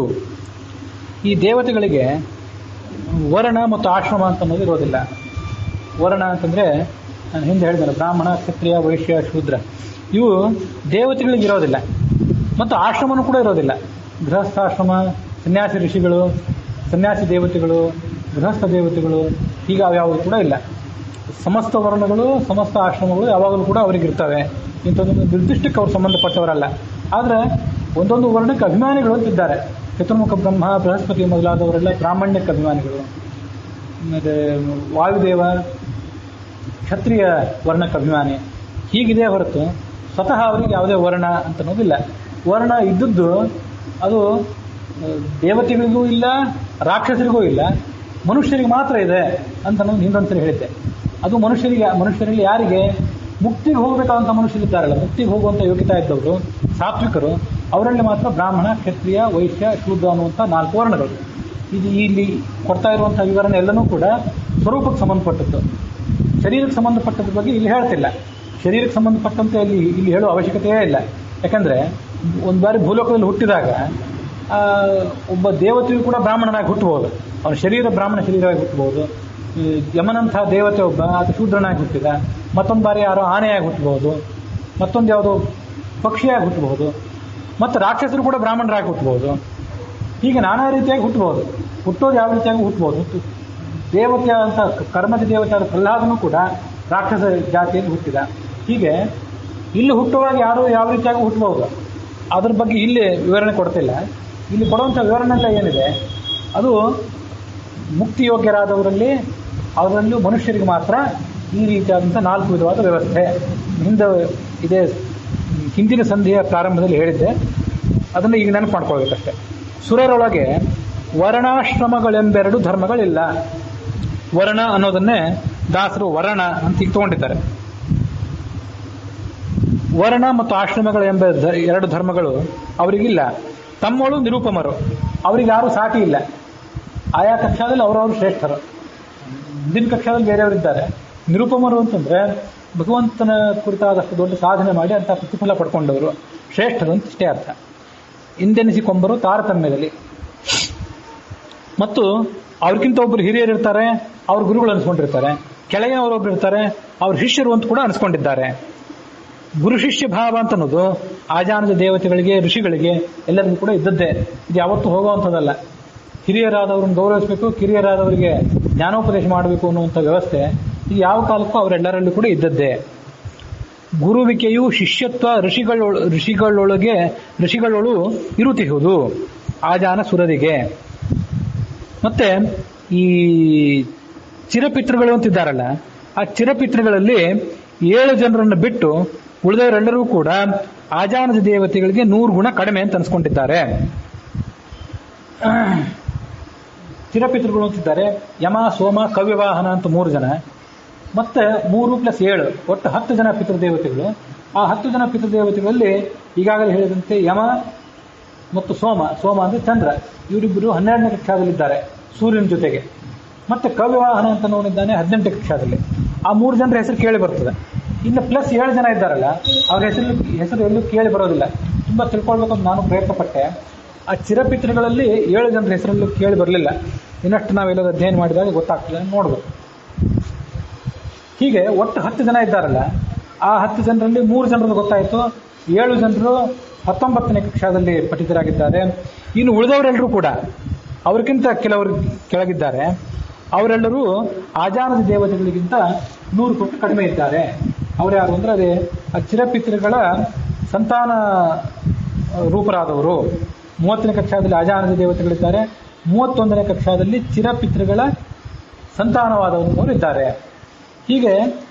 ಈ ದೇವತೆಗಳಿಗೆ ವರ್ಣ ಮತ್ತು ಆಶ್ರಮ ಅಂತ ಅನ್ನೋದು ಇರೋದಿಲ್ಲ. ವರ್ಣ ಅಂತಂದರೆ ನಾನು ಹಿಂದೆ ಹೇಳಿದ್ದಾರೆ, ಬ್ರಾಹ್ಮಣ, ಕ್ಷತ್ರಿಯ, ವೈಶ್ಯ, ಶೂದ್ರ, ಇವು ದೇವತೆಗಳಿಗೆ ಇರೋದಿಲ್ಲ. ಮತ್ತು ಆಶ್ರಮನೂ ಕೂಡ ಇರೋದಿಲ್ಲ. ಗೃಹಸ್ಥಾಶ್ರಮ, ಸನ್ಯಾಸಿ ಋಷಿಗಳು, ಸನ್ಯಾಸಿ ದೇವತೆಗಳು, ಗೃಹಸ್ಥ ದೇವತೆಗಳು, ಹೀಗೆ ಯಾವುದು ಕೂಡ ಇಲ್ಲ. ಸಮಸ್ತ ವರ್ಣಗಳು, ಸಮಸ್ತ ಆಶ್ರಮಗಳು ಯಾವಾಗಲೂ ಕೂಡ ಅವರಿಗಿರ್ತವೆ. ಇಂಥದ್ದೊಂದು ನಿರ್ದಿಷ್ಟಕ್ಕೆ ಅವರು ಸಂಬಂಧಪಟ್ಟವರಲ್ಲ. ಆದರೆ ಒಂದೊಂದು ವರ್ಣಕ್ಕೆ ಅಭಿಮಾನಿಗಳು ಅಂತಿದ್ದಾರೆ. ಚತುರ್ಮುಖ ಬ್ರಹ್ಮ, ಬೃಹಸ್ಪತಿ ಮೊದಲಾದವರೆಲ್ಲ ಬ್ರಾಹ್ಮಣ್ಯಕ್ಕೆ ಅಭಿಮಾನಿಗಳು. ಮತ್ತು ವಾಯುದೇವ ಕ್ಷತ್ರಿಯ ವರ್ಣಕ್ಕೆ ಅಭಿಮಾನಿ. ಹೀಗಿದೆ ಹೊರತು ಸ್ವತಃ ಅವರಿಗೆ ಯಾವುದೇ ವರ್ಣ ಅಂತ ಅನ್ನೋದಿಲ್ಲ. ವರ್ಣ ಇದ್ದದ್ದು ಅದು ದೇವತೆಗಳಿಗೂ ಇಲ್ಲ, ರಾಕ್ಷಸರಿಗೂ ಇಲ್ಲ, ಮನುಷ್ಯರಿಗೆ ಮಾತ್ರ ಇದೆ ಅಂತ ನಾನು ಹಿಂದೊಂದ್ಸರಿ ಹೇಳಿದ್ದೆ. ಅದು ಮನುಷ್ಯರಲ್ಲಿ ಯಾರಿಗೆ ಮುಕ್ತಿಗೆ ಹೋಗಬೇಕಾದಂಥ ಮನುಷ್ಯರಿದ್ದಾರಲ್ಲ, ಮುಕ್ತಿಗೆ ಹೋಗುವಂಥ ಯೋಗ್ಯತಾ ಇದ್ದವರು ಸಾತ್ವಿಕರು, ಅವರಲ್ಲಿ ಮಾತ್ರ ಬ್ರಾಹ್ಮಣ, ಕ್ಷತ್ರಿಯ, ವೈಶ್ಯ, ಶೂದ್ರ ಅನ್ನುವಂಥ 4 ವರ್ಣಗಳು. ಇದು ಇಲ್ಲಿ ಕೊಡ್ತಾ ಇರುವಂಥ ವಿವರಣೆ ಎಲ್ಲನೂ ಕೂಡ ಸ್ವರೂಪಕ್ಕೆ ಸಂಬಂಧಪಟ್ಟದ್ದು. ಶರೀರಕ್ಕೆ ಸಂಬಂಧಪಟ್ಟದ ಬಗ್ಗೆ ಇಲ್ಲಿ ಹೇಳ್ತಿಲ್ಲ. ಶರೀರಕ್ಕೆ ಸಂಬಂಧಪಟ್ಟಂತೆ ಇಲ್ಲಿ ಹೇಳುವ ಅವಶ್ಯಕತೆಯೇ ಇಲ್ಲ. ಯಾಕಂದರೆ ಒಂದು ಬಾರಿ ಭೂಲೋಕದಲ್ಲಿ ಹುಟ್ಟಿದಾಗ ಒಬ್ಬ ದೇವತೆಯು ಕೂಡ ಬ್ರಾಹ್ಮಣನಾಗಿ ಹುಟ್ಟಬಹುದು. ಅವನ ಶರೀರ ಬ್ರಾಹ್ಮಣ ಶರೀರವಾಗಿ ಹುಟ್ಟಬಹುದು. ಯಮನಂಥ ದೇವತೆ ಒಬ್ಬ ಅದು ಶೂದ್ರನಾಗಿ ಹುಟ್ಟಿದ. ಮತ್ತೊಂದು ಬಾರಿ ಯಾರೋ ಆನೆಯಾಗಿ ಹುಟ್ಟಬಹುದು, ಮತ್ತೊಂದು ಯಾವುದೋ ಪಕ್ಷಿಯಾಗಿ ಹುಟ್ಟಬಹುದು, ಮತ್ತು ರಾಕ್ಷಸರು ಕೂಡ ಬ್ರಾಹ್ಮಣರಾಗಿ ಹುಟ್ಟಬಹುದು. ಹೀಗೆ ನಾನಾ ರೀತಿಯಾಗಿ ಹುಟ್ಟಬಹುದು. ಹುಟ್ಟೋದು ಯಾವ ರೀತಿಯಾಗಿ ಹುಟ್ಟಬಹುದು. ದೇವತೆಯ ಅಂತ ಕರ್ಮದ ದೇವತೆಯಾದ ಪ್ರಹ್ಲಾದನೂ ಕೂಡ ರಾಕ್ಷಸ ಜಾತಿಯಲ್ಲಿ ಹುಟ್ಟಿದ. ಹೀಗೆ ಇಲ್ಲಿ ಹುಟ್ಟುವಾಗ ಯಾರು ಯಾವ ರೀತಿಯಾಗಿ ಹುಟ್ಟಬಹುದು, ಅದ್ರ ಬಗ್ಗೆ ಇಲ್ಲಿ ವಿವರಣೆ ಕೊಡ್ತಿಲ್ಲ. ಇಲ್ಲಿ ಕೊಡುವಂಥ ವಿವರಣೆ ಎಲ್ಲ ಏನಿದೆ ಅದು ಮುಕ್ತಿಯೋಗ್ಯರಾದವರಲ್ಲಿ, ಅವರಲ್ಲೂ ಮನುಷ್ಯರಿಗೆ ಮಾತ್ರ ಈ ರೀತಿಯಾದಂಥ 4 ವಿಧವಾದ ವ್ಯವಸ್ಥೆ. ಹಿಂದಿನ ಸಂಧಿಯ ಪ್ರಾರಂಭದಲ್ಲಿ ಹೇಳಿದ್ದೆ, ಅದನ್ನು ಈಗ ನೆನಪು ಮಾಡ್ಕೊಳ್ಬೇಕಷ್ಟೆ. ಸುರರೊಳಗೆ ವರ್ಣಾಶ್ರಮಗಳೆಂಬೆರಡು ಧರ್ಮಗಳಿಲ್ಲ. ವರ್ಣ ಅನ್ನೋದನ್ನೇ ದಾಸರು ವರ್ಣ ಅಂತ ತಗೊಂಡಿದ್ದಾರೆ. ವರ್ಣ ಮತ್ತು ಆಶ್ರಮಗಳೆಂಬ 2 ಧರ್ಮಗಳು ಅವರಿಗಿಲ್ಲ. ತಮ್ಮಳು ನಿರುಪಮರು, ಅವರಿಗೆ ಯಾರೂ ಸಾಟಿ ಇಲ್ಲ. ಆಯಾ ಕಕ್ಷಾದಲ್ಲಿ ಅವರವರು ಶ್ರೇಷ್ಠರು. ಹಿಂದಿನ ಕಕ್ಷಾದಲ್ಲಿ ಬೇರೆಯವರಿದ್ದಾರೆ. ನಿರುಪಮರು ಅಂತಂದರೆ ಭಗವಂತನ ಕುರಿತಾದಷ್ಟು ದೊಡ್ಡ ಸಾಧನೆ ಮಾಡಿ ಅಂತ ಪ್ರತಿಫಲ ಪಡ್ಕೊಂಡವರು ಶ್ರೇಷ್ಠರು ಅಂತ ಇಷ್ಟೇ ಅರ್ಥ. ಹಿಂದೆನಿಸಿಕೊಂಬರು ತಾರತಮ್ಯದಲ್ಲಿ. ಮತ್ತು ಅವ್ರಿಗಿಂತ ಒಬ್ಬರು ಹಿರಿಯರು ಇರ್ತಾರೆ, ಅವ್ರ ಗುರುಗಳು ಅನಿಸ್ಕೊಂಡಿರ್ತಾರೆ. ಕೆಳಗೆ ಅವರೊಬ್ರು ಇರ್ತಾರೆ, ಅವ್ರ ಶಿಷ್ಯರು ಅಂತ ಕೂಡ ಅನಿಸ್ಕೊಂಡಿದ್ದಾರೆ. ಗುರು ಶಿಷ್ಯ ಭಾವ ಅಂತ ಅನ್ನೋದು ಆಜಾನದ ದೇವತೆಗಳಿಗೆ, ಋಷಿಗಳಿಗೆ ಎಲ್ಲರಿಗೂ ಕೂಡ ಇದ್ದದ್ದೇ. ಇದು ಯಾವತ್ತೂ ಹೋಗುವಂಥದ್ದಲ್ಲ. ಹಿರಿಯರಾದವ್ರನ್ನ ಗೌರವಿಸಬೇಕು, ಕಿರಿಯರಾದವರಿಗೆ ಜ್ಞಾನೋಪದೇಶ ಮಾಡಬೇಕು ಅನ್ನುವಂಥ ವ್ಯವಸ್ಥೆ ಇದು ಯಾವ ಕಾಲಕ್ಕೂ ಅವರೆಲ್ಲರಲ್ಲೂ ಕೂಡ ಇದ್ದದ್ದೇ. ಗುರುವಿಕೆಯು ಶಿಷ್ಯತ್ವ ಋಷಿಗಳೊಳು ಇರುತ್ತಿಹುದು ಆಜಾನ ಸುರರಿಗೆ. ಮತ್ತೆ ಈ ಚಿರಪಿತೃಗಳು ಅಂತಿದ್ದಾರಲ್ಲ, ಆ ಚಿರಪಿತೃಗಳಲ್ಲಿ 7 ಜನರನ್ನು ಬಿಟ್ಟು ಉಳಿದವರೆಲ್ಲರೂ ಕೂಡ ಆಜಾನದ ದೇವತೆಗಳಿಗೆ 100 ಗುಣ ಕಡಿಮೆ ಅಂತ ಅನ್ಸ್ಕೊಂಡಿದ್ದಾರೆ. ಚಿರಪಿತೃಗಳು ಅಂತಿದ್ದಾರೆ ಯಮ, ಸೋಮ, ಕವ್ಯವಾಹನ ಅಂತ 3 ಜನ, ಮತ್ತೆ 3 + 7 ಒಟ್ಟು 10 ಜನ ಪಿತೃದೇವತೆಗಳು. ಆ 10 ಜನ ಪಿತೃದೇವತೆಗಳಲ್ಲಿ ಈಗಾಗಲೇ ಹೇಳಿದಂತೆ ಯಮ ಮತ್ತು ಸೋಮ ಅಂದರೆ ಚಂದ್ರ, ಇವರಿಬ್ಬರು 12ನೇ ಕಕ್ಷಾದಲ್ಲಿದ್ದಾರೆ ಸೂರ್ಯನ ಜೊತೆಗೆ. ಮತ್ತೆ ಕವ್ಯವಾಹನ ಅಂತ ನೋಡಿದ್ದಾನೆ 18ನೇ ಕಕ್ಷಾದಲ್ಲಿ. ಆ 3 ಜನರ ಹೆಸರು ಕೇಳಿ ಬರ್ತದೆ. ಇನ್ನು ಪ್ಲಸ್ 7 ಜನ ಇದ್ದಾರಲ್ಲ, ಅವ್ರ ಹೆಸರು ಎಲ್ಲೂ ಕೇಳಿ ಬರೋದಿಲ್ಲ. ತುಂಬ ತಿಳ್ಕೊಳ್ಬೇಕಂತ ನಾನು ಪ್ರಯತ್ನ ಪಟ್ಟೆ. ಆ ಚಿರಪಿತೃಗಳಲ್ಲಿ 7 ಜನರ ಹೆಸರಲ್ಲೂ ಕೇಳಿ ಬರಲಿಲ್ಲ. ಇನ್ನಷ್ಟು ನಾವೆಲ್ಲರೂ ಅಧ್ಯಯನ ಮಾಡಿದಾಗ ಗೊತ್ತಾಗ್ತದೆ, ನೋಡ್ಬೇಕು. ಹೀಗೆ ಒಟ್ಟು 10 ಜನ ಇದ್ದಾರಲ್ಲ, ಆ 10 ಜನರಲ್ಲಿ 3 ಜನರದ್ದು ಗೊತ್ತಾಯಿತು. 7 ಜನರು 19ನೇ ಕಕ್ಷಾದಲ್ಲಿ ಪಠಿತರಾಗಿದ್ದಾರೆ. ಇನ್ನು ಉಳಿದವರೆಲ್ಲರೂ ಕೂಡ ಅವ್ರಿಗಿಂತ ಕೆಲವರು ಕೆಳಗಿದ್ದಾರೆ. ಅವರೆಲ್ಲರೂ ಆಜಾನದ ದೇವತೆಗಳಿಗಿಂತ 100 ಪಟ್ಟು ಕಡಿಮೆ ಇದ್ದಾರೆ. ಅವ್ರು ಯಾರು ಅಂದ್ರೆ ಅದೇ ಆ ಚಿರಪಿತೃಗಳ ಸಂತಾನ ರೂಪರಾದವರು. 30ನೇ ಕಕ್ಷಾದಲ್ಲಿ ಅಜಾನದ ದೇವತೆಗಳಿದ್ದಾರೆ, 31ನೇ ಕಕ್ಷಾದಲ್ಲಿ ಚಿರಪಿತೃಗಳ ಸಂತಾನವಾದವರು ಇದ್ದಾರೆ. ಹೀಗೆ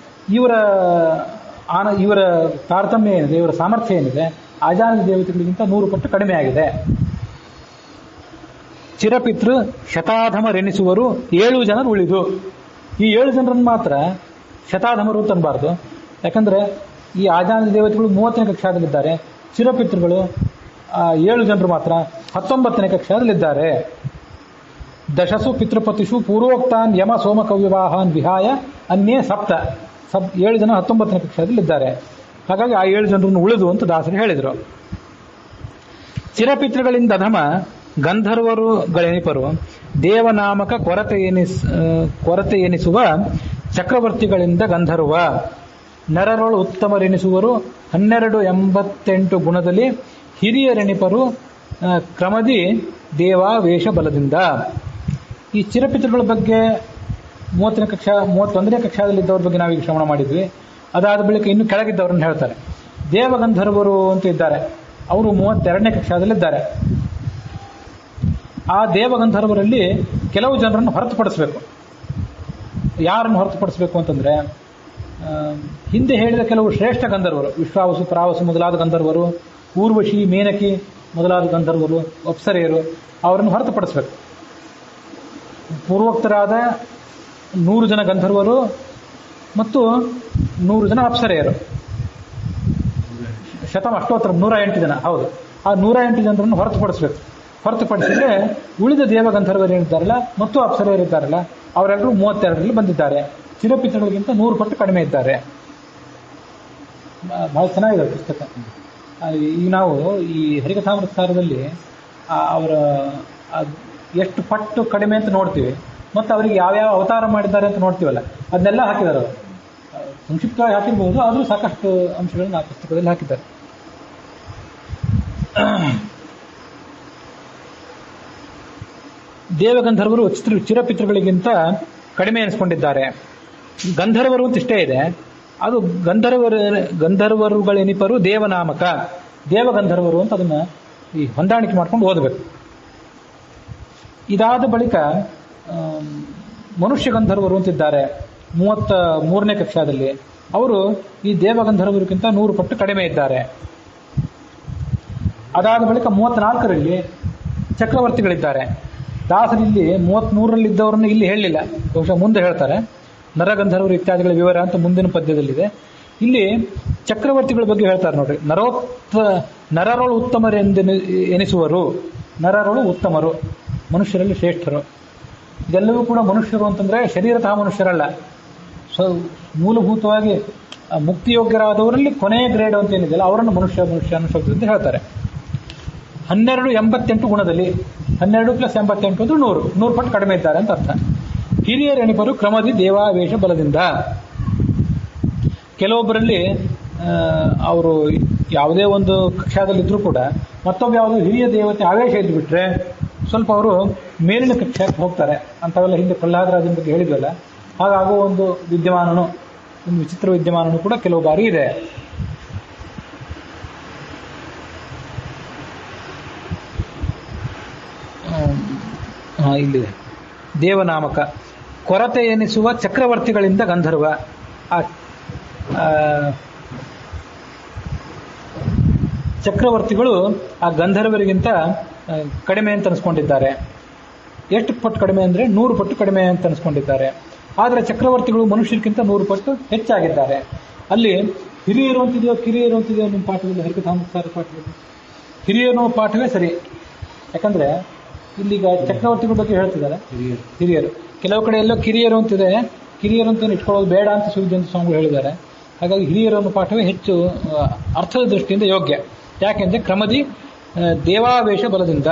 ಇವರ ತಾರತಮ್ಯ ಏನಿದೆ, ಇವರ ಸಾಮರ್ಥ್ಯ ಏನಿದೆ ಅಜಾನದ ದೇವತೆಗಳಿಗಿಂತ 100 ಪಟ್ಟು ಕಡಿಮೆ ಆಗಿದೆ. ಚಿರಪಿತೃ ಶತಾಧಮರೆನಿಸುವರು 7 ಜನರು ಉಳಿದು. ಈ 7 ಜನರನ್ನು ಮಾತ್ರ ಶತಾಧಮರು ಅಂತನ್ಬಾರ್ದು. ಯಾಕಂದ್ರೆ ಈ ಆಜಾನದ ದೇವತೆಗಳು 30ನೇ ಕಕ್ಷಾದಲ್ಲಿದ್ದಾರೆ, ಚಿರಪಿತೃಗಳು 7 ಜನರು ಮಾತ್ರ 19ನೇ ಕಕ್ಷಾದಲ್ಲಿದ್ದಾರೆ. ದಶಸು ಪಿತೃಪತಿಷು ಪೂರ್ವೋಕ್ತಾನ್ ಯಮ ಸೋಮಕವ್ಯವಾಹಾನ್ ವಿಹಾಯ ಅನ್ಯೇ 7 ಜನ 19ನೇ ಕಕ್ಷಾದಲ್ಲಿದ್ದಾರೆ. ಹಾಗಾಗಿ ಆ 7 ಜನರನ್ನು ಉಳಿದು ಅಂತ ದಾಸರು ಹೇಳಿದರು. ಚಿರಪಿತೃಗಳಿಂದ ಅಧಮ ಗಂಧರ್ವರುಗಳೆನಿಪರು ದೇವನಾಮಕ ಕೊರತೆ ಎನಿಸುವ ಚಕ್ರವರ್ತಿಗಳಿಂದ ಗಂಧರ್ವ. ನರರೊಳು ಉತ್ತಮರೆನಿಸುವರು 1288 ಗುಣದಲ್ಲಿ ಹಿರಿಯರೆನಿಪರು ಕ್ರಮದಿ ದೇವಾವೇಶ ಬಲದಿಂದ. ಈ ಚಿರಪಿತೃಗಳ ಬಗ್ಗೆ 31ನೇ ಕಕ್ಷಾದಲ್ಲಿದ್ದವ್ರ ಬಗ್ಗೆ ನಾವೀಗ ಶ್ರವಣ ಮಾಡಿದ್ವಿ. ಅದಾದ ಬಳಿಕ ಇನ್ನು ಕೆಳಗಿದ್ದವರನ್ನು ಹೇಳ್ತಾರೆ. ದೇವಗಂಧರ್ವರು ಅಂತ ಇದ್ದಾರೆ, ಅವರು 32ನೇ ಕಕ್ಷಾದಲ್ಲಿದ್ದಾರೆ. ಆ ದೇವಗಂಧರ್ವರಲ್ಲಿ ಕೆಲವು ಜನರನ್ನು ಹೊರತುಪಡಿಸಬೇಕು. ಯಾರನ್ನು ಹೊರತುಪಡಿಸಬೇಕು ಅಂತಂದ್ರೆ, ಹಿಂದೆ ಹೇಳಿದ ಕೆಲವು ಶ್ರೇಷ್ಠ ಗಂಧರ್ವರು, ವಿಶ್ವಾವಸು ಪರಾವಸು ಮೊದಲಾದ ಗಂಧರ್ವರು, ಊರ್ವಶಿ ಮೇನಕಿ ಮೊದಲಾದ ಗಂಧರ್ವರು, ಅಪ್ಸರೆಯರು, ಅವರನ್ನು ಹೊರತುಪಡಿಸಬೇಕು. ಪೂರ್ವೋಕ್ತರಾದ 100 ಜನ ಗಂಧರ್ವರು ಮತ್ತು 100 ಜನ ಅಪ್ಸರೆಯರು, ಅಷ್ಟೋತ್ತರ 108 ಜನ. ಹೌದು, ಆ 108 ಜನರನ್ನು ಹೊರತುಪಡಿಸಬೇಕು. ಹೊರತುಪಡಿಸಿದ್ರೆ ಉಳಿದ ದೇವಗಂಧರ್ವರು ಏನಿದ್ದಾರಲ್ಲ ಮತ್ತು ಅಪ್ಸರೆಯರಿದ್ದಾರಲ್ಲ ಅವರೆಲ್ಲರೂ 32ರಲ್ಲಿ ಬಂದಿದ್ದಾರೆ. ಚಿರಪಿತೃಗಳಿಗಿಂತ 100 ಪಟ್ಟು ಕಡಿಮೆ ಇದ್ದಾರೆ. ಬಹಳ ಚೆನ್ನಾಗಿದೆ ಪುಸ್ತಕ. ಈಗ ನಾವು ಈ ಹರಿಕಥಾಮೃತಸಾರದಲ್ಲಿ ಅವರ ಎಷ್ಟು ಪಟ್ಟು ಕಡಿಮೆ ಅಂತ ನೋಡ್ತೀವಿ, ಮತ್ತು ಅವರಿಗೆ ಯಾವ್ಯಾವ ಅವತಾರ ಮಾಡಿದ್ದಾರೆ ಅಂತ ನೋಡ್ತೀವಲ್ಲ, ಅದನ್ನೆಲ್ಲ ಹಾಕಿದ್ದಾರೆ. ಅವರು ಸಂಕ್ಷಿಪ್ತವಾಗಿ ಹಾಕಿರ್ಬೋದು, ಆದರೂ ಸಾಕಷ್ಟು ಅಂಶಗಳನ್ನು ಆ ಪುಸ್ತಕದಲ್ಲಿ ಹಾಕಿದ್ದಾರೆ. ದೇವಗಂಧರ್ವರು ಚಿರಪಿತೃಗಳಿಗಿಂತ ಕಡಿಮೆ ಎನಿಸ್ಕೊಂಡಿದ್ದಾರೆ. ಗಂಧರ್ವರು ಅಂತ ಇಷ್ಟೇ ಇದೆ, ಅದು ಗಂಧರ್ವರುಗಳೆನಿಪರು ದೇವನಾಮಕ. ದೇವಗಂಧರ್ವರು ಅಂತ ಅದನ್ನ ಈ ಹೊಂದಾಣಿಕೆ ಮಾಡ್ಕೊಂಡು ಓದಬೇಕು. ಇದಾದ ಬಳಿಕ ಮನುಷ್ಯ ಗಂಧರ್ವರು ಅಂತಿದ್ದಾರೆ 33ನೇ ಕಕ್ಷಾದಲ್ಲಿ. ಅವರು ಈ ದೇವಗಂಧರ್ವರಿಗಿಂತ 100 ಪಟ್ಟು ಕಡಿಮೆ ಇದ್ದಾರೆ. ಅದಾದ ಬಳಿಕ 34ರಲ್ಲಿ ಚಕ್ರವರ್ತಿಗಳಿದ್ದಾರೆ. ದಾಸರಿಲ್ಲಿ 33ರಲ್ಲಿದ್ದವರನ್ನು ಇಲ್ಲಿ ಹೇಳಲಿಲ್ಲ, ಬಹುಶಃ ಮುಂದೆ ಹೇಳ್ತಾರೆ. ನರಗಂಧರ್ವರು ಇತ್ಯಾದಿಗಳ ವಿವರ ಅಂತ ಮುಂದಿನ ಪದ್ಯದಲ್ಲಿದೆ. ಇಲ್ಲಿ ಚಕ್ರವರ್ತಿಗಳ ಬಗ್ಗೆ ಹೇಳ್ತಾರೆ ನೋಡ್ರಿ. ನರರೊಳು ಉತ್ತಮರೆಂದು ಎನಿಸುವರು. ನರರೊಳು ಉತ್ತಮರು, ಮನುಷ್ಯರಲ್ಲಿ ಶ್ರೇಷ್ಠರು. ಇದೆಲ್ಲವೂ ಕೂಡ ಮನುಷ್ಯರು ಅಂತಂದ್ರೆ ಶರೀರತಃ ಮನುಷ್ಯರಲ್ಲ, ಮೂಲಭೂತವಾಗಿ ಮುಕ್ತಿಯೋಗ್ಯರಾದವರಲ್ಲಿ ಕೊನೆಯ ಗ್ರೇಡ್ ಅಂತ ಏನಿದೆಯಲ್ಲ ಅವರನ್ನು ಮನುಷ್ಯ ಅನ್ನೋ ಶಬ್ದದಿಂದ ಹೇಳ್ತಾರೆ. 1288 ಗುಣದಲ್ಲಿ 12 + 88 ಅಂದ್ರೆ 100 ಪಟ್ಟು ಕಡಿಮೆ ಇದ್ದಾರೆ ಅಂತ ಅರ್ಥ. ಹಿರಿಯರೆನಿಪರು ಕ್ರಮದಿ ದೇವಾವೇಶ ಬಲದಿಂದ. ಕೆಲವೊಬ್ಬರಲ್ಲಿ ಅವರು ಯಾವುದೇ ಒಂದು ಕಕ್ಷಾದಲ್ಲಿದ್ದರೂ ಕೂಡ ಮತ್ತೊಬ್ಬ ಯಾವುದೋ ಹಿರಿಯ ದೇವತೆ ಆವೇಶ ಇದ್ದುಬಿಟ್ರೆ ಸ್ವಲ್ಪ ಅವರು ಮೇಲಿನ ಕಕ್ಷಾಕ್ಕೆ ಹೋಗ್ತಾರೆ. ಅಂಥವೆಲ್ಲ ಹಿಂದೆ ಪ್ರಹ್ಲಾದರಾಜನ ಬಗ್ಗೆ ಹೇಳಿದ್ವಲ್ಲ, ಹಾಗಾಗುವ ಒಂದು ವಿಚಿತ್ರ ವಿದ್ಯಮಾನನೂ ಕೂಡ ಕೆಲವು ಬಾರಿ ಇದೆ. ಇಲ್ಲಿದೆ ದೇವನಾಮಕ. ಕೊರತೆ ಎನಿಸುವ ಚಕ್ರವರ್ತಿಗಳಿಂದ ಗಂಧರ್ವ. ಚಕ್ರವರ್ತಿಗಳು ಆ ಗಂಧರ್ವರಿಗಿಂತ ಕಡಿಮೆ ಅಂತ ಅನಿಸ್ಕೊಂಡಿದ್ದಾರೆ. ಎಷ್ಟು ಪಟ್ಟು ಕಡಿಮೆ ಅಂದರೆ 100 ಪಟ್ಟು ಕಡಿಮೆ ಅಂತ ಅನಿಸ್ಕೊಂಡಿದ್ದಾರೆ. ಆದರೆ ಚಕ್ರವರ್ತಿಗಳು ಮನುಷ್ಯರಿಗಿಂತ 100 ಪಟ್ಟು ಹೆಚ್ಚಾಗಿದ್ದಾರೆ. ಅಲ್ಲಿ ಹಿರಿಯರು ಅಂತಿದೆಯೋ ಕಿರಿಯರು ಅಂತಿದೆಯೋ ನಿಮ್ಮ ಪಾಠದಲ್ಲಿ, ಹರಿಕಥಾಮೃತಸಾರ ಪಾಠದಲ್ಲಿ ಹಿರಿಯರು ಪಾಠವೇ ಸರಿ. ಯಾಕಂದ್ರೆ ಇಲ್ಲಿಗ ಚಕ್ರವರ್ತಿಗಳ ಬಗ್ಗೆ ಹೇಳ್ತಿದ್ದಾರೆ ಹಿರಿಯರು. ಕೆಲವು ಕಡೆ ಎಲ್ಲೋ ಕಿರಿಯರು ಅಂತಿದೆ, ಕಿರಿಯರು ಅಂತ ಇಟ್ಕೊಳ್ಳೋದು ಬೇಡ ಅಂತ ಶಿವಜಯಂತ ಸ್ವಾಮಿಗಳು ಹೇಳಿದ್ದಾರೆ. ಹಾಗಾಗಿ ಹಿರಿಯರು ಅನ್ನೋ ಪಾಠವೇ ಹೆಚ್ಚು ಅರ್ಥದ ದೃಷ್ಟಿಯಿಂದ ಯೋಗ್ಯ. ಯಾಕೆಂದ್ರೆ ಕ್ರಮದಿ ದೇವಾವೇಶ ಬಲದಿಂದ,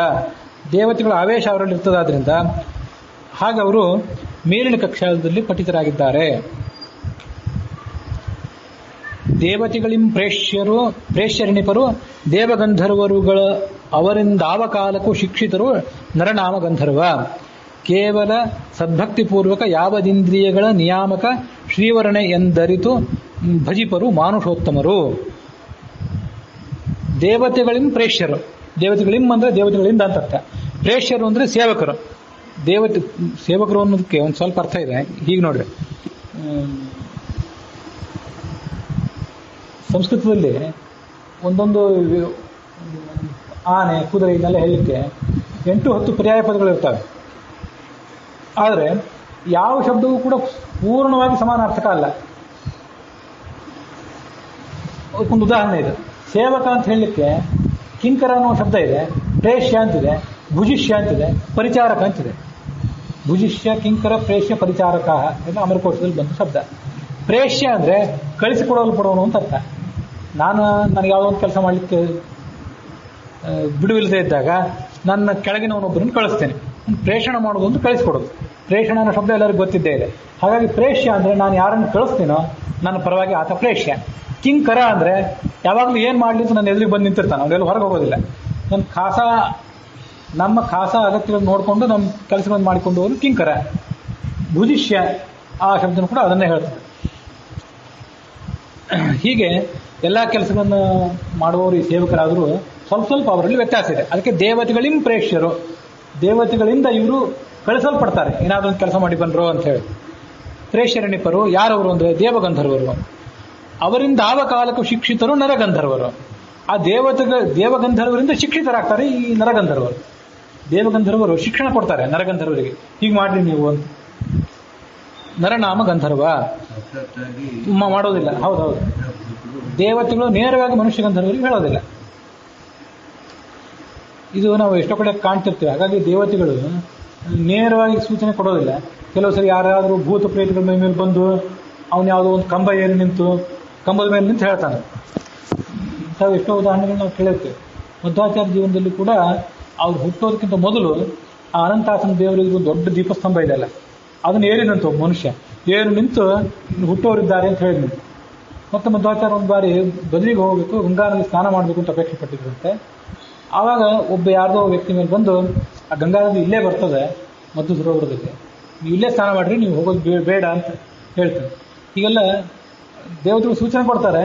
ದೇವತೆಗಳ ಆವೇಶ ಅವರಲ್ಲಿ ಇರ್ತದಾದ್ರಿಂದ ಹಾಗೆ ಅವರು ಮೇಲಿನ ಕಕ್ಷಾದಲ್ಲಿ ಪಠಿತರಾಗಿದ್ದಾರೆ. ದೇವತೆಗಳಿಂ ಪ್ರೇಷ್ಯರಿಣಿಪರು ದೇವಗಂಧರ್ವರುಗಳ ಅವರಿಂದಾವ ಕಾಲಕ್ಕೂ ಶಿಕ್ಷಿತರು ನರನಾಮ ಗಂಧರ್ವ. ಕೇವಲ ಸದ್ಭಕ್ತಿಪೂರ್ವಕ ಯಾವದಿಂದ್ರಿಯಗಳ ನಿಯಾಮಕ ಶ್ರೀವರ್ಣೆ ಎಂದರಿತು ಭಜಿಪರು ಮಾನುಷೋತ್ತಮರು. ದೇವತೆಗಳಿಂದ ಪ್ರೇಷ್ಯರು. ದೇವತೆಗಳಿಂದ ಅಂದ್ರೆ ದೇವತೆಗಳಿಂದ ಅಂತ ಅರ್ಥ. ಪ್ರೇಷ್ಯರು ಅಂದ್ರೆ ಸೇವಕರು. ಸೇವಕರು ಅನ್ನೋದಕ್ಕೆ ಒಂದು ಸ್ವಲ್ಪ ಅರ್ಥ ಇದೆ. ಹೀಗೆ ನೋಡ್ರಿ, ಸಂಸ್ಕೃತದಲ್ಲಿ ಒಂದೊಂದು ಆನೆ, ಕುದುರೆ ಇದನ್ನೆಲ್ಲ ಹೇಳಲಿಕ್ಕೆ 8-10 ಪರ್ಯಾಯ ಪದಗಳು ಇರ್ತವೆ. ಆದರೆ ಯಾವ ಶಬ್ದವೂ ಕೂಡ ಪೂರ್ಣವಾಗಿ ಸಮಾನಾರ್ಥಕ ಅಲ್ಲ. ಒಂದು ಉದಾಹರಣೆ ಇದೆ. ಸೇವಕ ಅಂತ ಹೇಳಲಿಕ್ಕೆ ಕಿಂಕರ ಅನ್ನೋ ಶಬ್ದ ಇದೆ, ಪ್ರೇಷ್ಯ ಅಂತಿದೆ, ಭುಜಿಷ್ಯ ಅಂತಿದೆ, ಪರಿಚಾರಕ ಅಂತಿದೆ. ಭುಜಿಷ್ಯ, ಕಿಂಕರ, ಪ್ರೇಷ್ಯ, ಪರಿಚಾರಕ ಎಲ್ಲ ಅಮರಕೋಶದಲ್ಲಿ ಬಂದ ಶಬ್ದ. ಪ್ರೇಷ್ಯ ಅಂದ್ರೆ ಕಳಿಸಿಕೊಡಲ್ಪಡೋನು ಅಂತ ಅರ್ಥ. ನನಗೆ ಯಾವುದೋ ಒಂದು ಕೆಲಸ ಮಾಡಲಿಕ್ಕೆ ಬಿಡುವಿಲ್ಲದೆ ಇದ್ದಾಗ ನನ್ನ ಕೆಳಗಿನವನೊಬ್ಬರನ್ನು ಕಳಿಸ್ತೇನೆ. ಪ್ರೇಷಣ ಮಾಡೋದು ಅಂದ್ರೆ ಕಳಿಸ್ಕೊಡೋದು. ಪ್ರೇಷಣ ಅನ್ನೋ ಶಬ್ದ ಎಲ್ಲರಿಗೂ ಗೊತ್ತಿದ್ದೇ ಇದೆ. ಹಾಗಾಗಿ ಪ್ರೇಷ್ಯ ಅಂದ್ರೆ ನಾನು ಯಾರನ್ನು ಕಳಿಸ್ತೀನೋ ನನ್ನ ಪರವಾಗಿ ಆತ ಪ್ರೇಷ್ಯ. ಕಿಂಕರ ಅಂದ್ರೆ ಯಾವಾಗಲೂ ಏನು ಮಾಡಲಿಕ್ಕೆ ನನ್ನ ಎದುರಿಗೆ ಬಂದು ನಿಂತಿರ್ತಾನೆ, ಅವನೆಲ್ಲ ಹೊರಗೆ ಹೋಗೋದಿಲ್ಲ. ನಮ್ಮ ಖಾಸ ಅಗತ್ಯಗಳನ್ನು ನೋಡಿಕೊಂಡು ನಮ್ಮ ಕೆಲಸಗಳನ್ನು ಮಾಡಿಕೊಂಡು ಹೋಗೋದು ಕಿಂಕರ. ಭುಜಿಷ್ಯ ಆ ಶಬ್ದನೂ ಕೂಡ ಅದನ್ನೇ ಹೇಳ್ತದೆ. ಹೀಗೆ ಎಲ್ಲ ಕೆಲಸಗಳನ್ನು ಮಾಡುವವರು ಈ ಸೇವಕರಾದರೂ ಸ್ವಲ್ಪ ಅವರಲ್ಲಿ ವ್ಯತ್ಯಾಸ ಇದೆ. ಅದಕ್ಕೆ ದೇವತೆಗಳಿಂದ ಪ್ರೇಷ್ಯರು. ದೇವತೆಗಳಿಂದ ಇವರು ಕಳಿಸಲ್ಪಡ್ತಾರೆ, ಏನಾದರೂ ಒಂದು ಕೆಲಸ ಮಾಡಿ ಬಂದರು ಅಂತ ಹೇಳಿ. ಪ್ರೇಷ್ಯರಣಿಪರು ಯಾರವರು ಅಂದರೆ ದೇವಗಂಧರ್ವರು. ಅವರಿಂದ ಆವ ಕಾಲಕ್ಕೂ ಶಿಕ್ಷಿತರು ನರಗಂಧರ್ವರು. ಆ ದೇವಗಂಧರ್ವರಿಂದ ಶಿಕ್ಷಿತರಾಗ್ತಾರೆ ಈ ನರಗಂಧರ್ವರು. ದೇವಗಂಧರ್ವರು ಶಿಕ್ಷಣ ಕೊಡ್ತಾರೆ ನರಗಂಧರ್ವರಿಗೆ, ಹೀಗೆ ಮಾಡ್ರಿ ನೀವು ಅಂತ. ನರನಾಮ ಗಂಧರ್ವ ಮಾಡೋದಿಲ್ಲ. ಹೌದೌದು, ದೇವತೆಗಳು ನೇರವಾಗಿ ಮನುಷ್ಯ ಗಂಧರ್ವರಿಗೆ ಹೇಳೋದಿಲ್ಲ. ಇದು ನಾವು ಎಷ್ಟೋ ಕಡೆ ಕಾಣ್ತಿರ್ತೀವಿ. ಹಾಗಾಗಿ ದೇವತೆಗಳು ನೇರವಾಗಿ ಸೂಚನೆ ಕೊಡೋದಿಲ್ಲ. ಕೆಲವು ಸರಿ ಯಾರಾದರೂ ಭೂತ ಪ್ರೇತಗಳ ಮೇಲೆ ಬಂದು ಅವನು ಯಾವುದೋ ಒಂದು ಕಂಬ ಏರಿ ನಿಂತು ಕಂಬದ ಮೇಲೆ ನಿಂತು ಹೇಳ್ತಾನೆ. ಇಂಥವು ಎಷ್ಟೋ ಉದಾಹರಣೆಗಳು ನಾವು ಕೇಳಿರ್ತೇವೆ. ಮಧ್ವಾಚಾರ್ಯ ಜೀವನದಲ್ಲಿ ಕೂಡ ಅವ್ರು ಹುಟ್ಟೋದಕ್ಕಿಂತ ಮೊದಲು ಆ ಅನಂತಾಸನ ದೇವರಿಗೆ ಒಂದು ದೊಡ್ಡ ದೀಪಸ್ತಂಭ ಇದೆಯಲ್ಲ, ಅದನ್ನು ಏರಿ ನಿಂತು ಮನುಷ್ಯ ಏರು ನಿಂತು ಹುಟ್ಟೋರಿದ್ದಾರೆ ಅಂತ ಹೇಳಿ ನಿಂತು. ಮತ್ತೆ ಮಧ್ವಾಚಾರ್ಯ ಒಂದು ಬಾರಿ ಬದಲಿಗೆ ಹೋಗಬೇಕು, ಗಂಗಾನಲ್ಲಿ ಸ್ನಾನ ಮಾಡಬೇಕು ಅಂತ ಅಪೇಕ್ಷೆ ಪಟ್ಟಿದ್ರಂತೆ. ಆವಾಗ ಒಬ್ಬ ಯಾರ್ದೋ ವ್ಯಕ್ತಿ ಮೇಲೆ ಬಂದು, ಆ ಗಂಗಾ ನದಿ ಇಲ್ಲೇ ಬರ್ತದೆ ಮದ್ದು ಸರೋವರದಲ್ಲಿ, ನೀವು ಇಲ್ಲೇ ಸ್ನಾನ ಮಾಡಿರಿ, ನೀವು ಹೋಗೋದು ಬೇಡ ಅಂತ ಹೇಳ್ತಾರೆ. ಹೀಗೆಲ್ಲ ದೇವತೆಗಳು ಸೂಚನೆ ಕೊಡ್ತಾರೆ.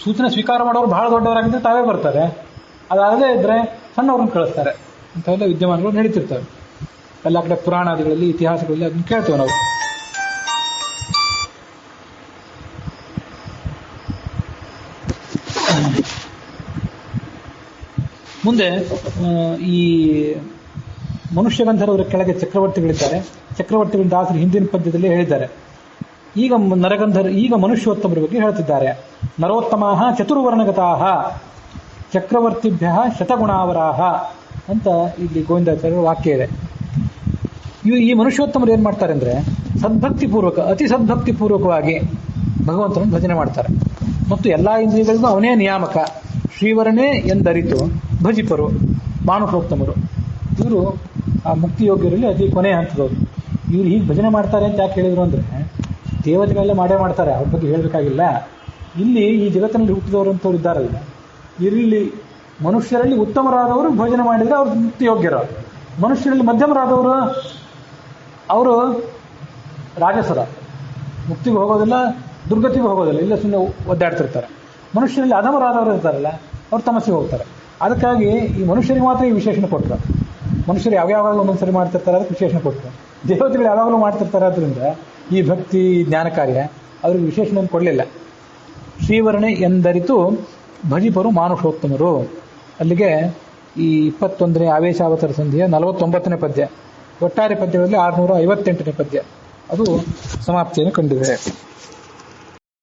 ಸೂಚನೆ ಸ್ವೀಕಾರ ಮಾಡೋರು ಬಹಳ ದೊಡ್ಡವರಾಗಿದ್ದರೆ ತಾವೇ ಬರ್ತಾರೆ, ಅದಾಗದೇ ಇದ್ದರೆ ಸಣ್ಣವ್ರನ್ನ ಕಳಿಸ್ತಾರೆ. ಇಂಥವೆಲ್ಲ ವಿದ್ಯಮಾನಗಳು ನಡೀತಿರ್ತವೆ. ಎಲ್ಲ ಕಡೆ ಪುರಾಣಾದಿಗಳಲ್ಲಿ, ಇತಿಹಾಸಗಳಲ್ಲಿ ಅದನ್ನು ಕೇಳ್ತೇವೆ ನಾವು. ಮುಂದೆ ಈ ಮನುಷ್ಯ ಗಂಧರ್ವರ ಕೆಳಗೆ ಚಕ್ರವರ್ತಿಗಳಿದ್ದಾರೆ. ಚಕ್ರವರ್ತಿಗಳ ದಾಸರು ಹಿಂದಿನ ಪದ್ಯದಲ್ಲಿ ಹೇಳಿದ್ದಾರೆ. ಈಗ ಮನುಷ್ಯೋತ್ತಮರ ಬಗ್ಗೆ ಹೇಳ್ತಿದ್ದಾರೆ. ನರೋತ್ತಮಾಹ ಚತುರ್ವರ್ಣಗತಾಹ ಚಕ್ರವರ್ತಿಭ್ಯ ಶತಗುಣಾವರಾಹ ಅಂತ ಇಲ್ಲಿ ಗೋವಿಂದಾಚಾರ್ಯರ ವಾಕ್ಯ ಇದೆ. ಈ ಮನುಷ್ಯೋತ್ತಮರು ಏನ್ ಮಾಡ್ತಾರೆ ಅಂದ್ರೆ ಅತಿ ಸದ್ಭಕ್ತಿಪೂರ್ವಕವಾಗಿ ಭಗವಂತನನ್ನು ಭಜನೆ ಮಾಡ್ತಾರೆ. ಮತ್ತು ಎಲ್ಲಾ ಇಂದ್ರಿಯಗಳಿಗೂ ಅವನೇ ನಿಯಾಮಕ. ಶ್ರೀವರನೇ ಎಂದರಿತು ಭಜಿಪರು ಮಾನುಷೋತ್ತಮರು. ಇವರು ಆ ಮುಕ್ತಿಯೋಗ್ಯರಲ್ಲಿ ಅತಿ ಕೊನೆಯ ಹಂತದವರು. ಇವ್ರು ಹೀಗೆ ಭಜನೆ ಮಾಡ್ತಾರೆ ಅಂತ ಯಾಕೆ ಹೇಳಿದ್ರು ಅಂದ್ರೆ, ದೇವತೆಗಳೆಲ್ಲ ಮಾಡೇ ಮಾಡ್ತಾರೆ, ಅವ್ರ ಬಗ್ಗೆ ಹೇಳಬೇಕಾಗಿಲ್ಲ. ಇಲ್ಲಿ ಈ ಜಗತ್ತಿನಲ್ಲಿ ಹುಟ್ಟಿದವರು ಅಂತವ್ರು ಇದ್ದಾರಲ್ಲ, ಇಲ್ಲಿ ಮನುಷ್ಯರಲ್ಲಿ ಉತ್ತಮರಾದವರು ಭಜನೆ ಮಾಡಿದರೆ ಅವ್ರು ಮುಕ್ತಿಯೋಗ್ಯರು. ಮನುಷ್ಯರಲ್ಲಿ ಮಧ್ಯಮರಾದವರು ಅವರು ರಾಜಸರ, ಮುಕ್ತಿಗೆ ಹೋಗೋದಿಲ್ಲ, ದುರ್ಗತಿಗೆ ಹೋಗೋದಿಲ್ಲ, ಇಲ್ಲ ಸುಮ್ಮನೆ ಒದ್ದಾಡ್ತಿರ್ತಾರೆ. ಮನುಷ್ಯರಲ್ಲಿ ಅಧಮರಾದವರು ಇರ್ತಾರಲ್ಲ, ಅವ್ರು ತಮಸ್ಸಿಗೆ ಹೋಗ್ತಾರೆ. ಅದಕ್ಕಾಗಿ ಈ ಮನುಷ್ಯರಿಗೆ ಮಾತ್ರ ಈ ವಿಶೇಷಣ ಕೊಟ್ಟರು. ಮನುಷ್ಯರು ಯಾವಾಗಲೂ ಒಂದೊಂದ್ಸರಿ ಮಾಡ್ತಿರ್ತಾರೆ, ಅದಕ್ಕೆ ವಿಶೇಷಣ ಕೊಟ್ಟರು. ದೇವತೆಗಳು ಯಾವಾಗಲೂ ಮಾಡ್ತಿರ್ತಾರೆ, ಆದ್ದರಿಂದ ಈ ಭಕ್ತಿ ಜ್ಞಾನ ಕಾರ್ಯ ಅವ್ರಿಗೆ ವಿಶೇಷಣ ಕೊಡಲಿಲ್ಲ. ಶ್ರೀವರಣೆ ಎಂದರಿತು ಭಜಿಪರು ಮಾನುಷೋತ್ತಮರು. ಅಲ್ಲಿಗೆ ಈ 21ನೇ ಆವೇಶಾವತಾರ ಸಂಧಿಯ 49ನೇ ಪದ್ಯ, ಒಟ್ಟಾರೆ ಪದ್ಯಗಳಲ್ಲಿ 658ನೇ ಪದ್ಯ ಅದು ಸಮಾಪ್ತಿಯನ್ನು ಕಂಡಿದೆ.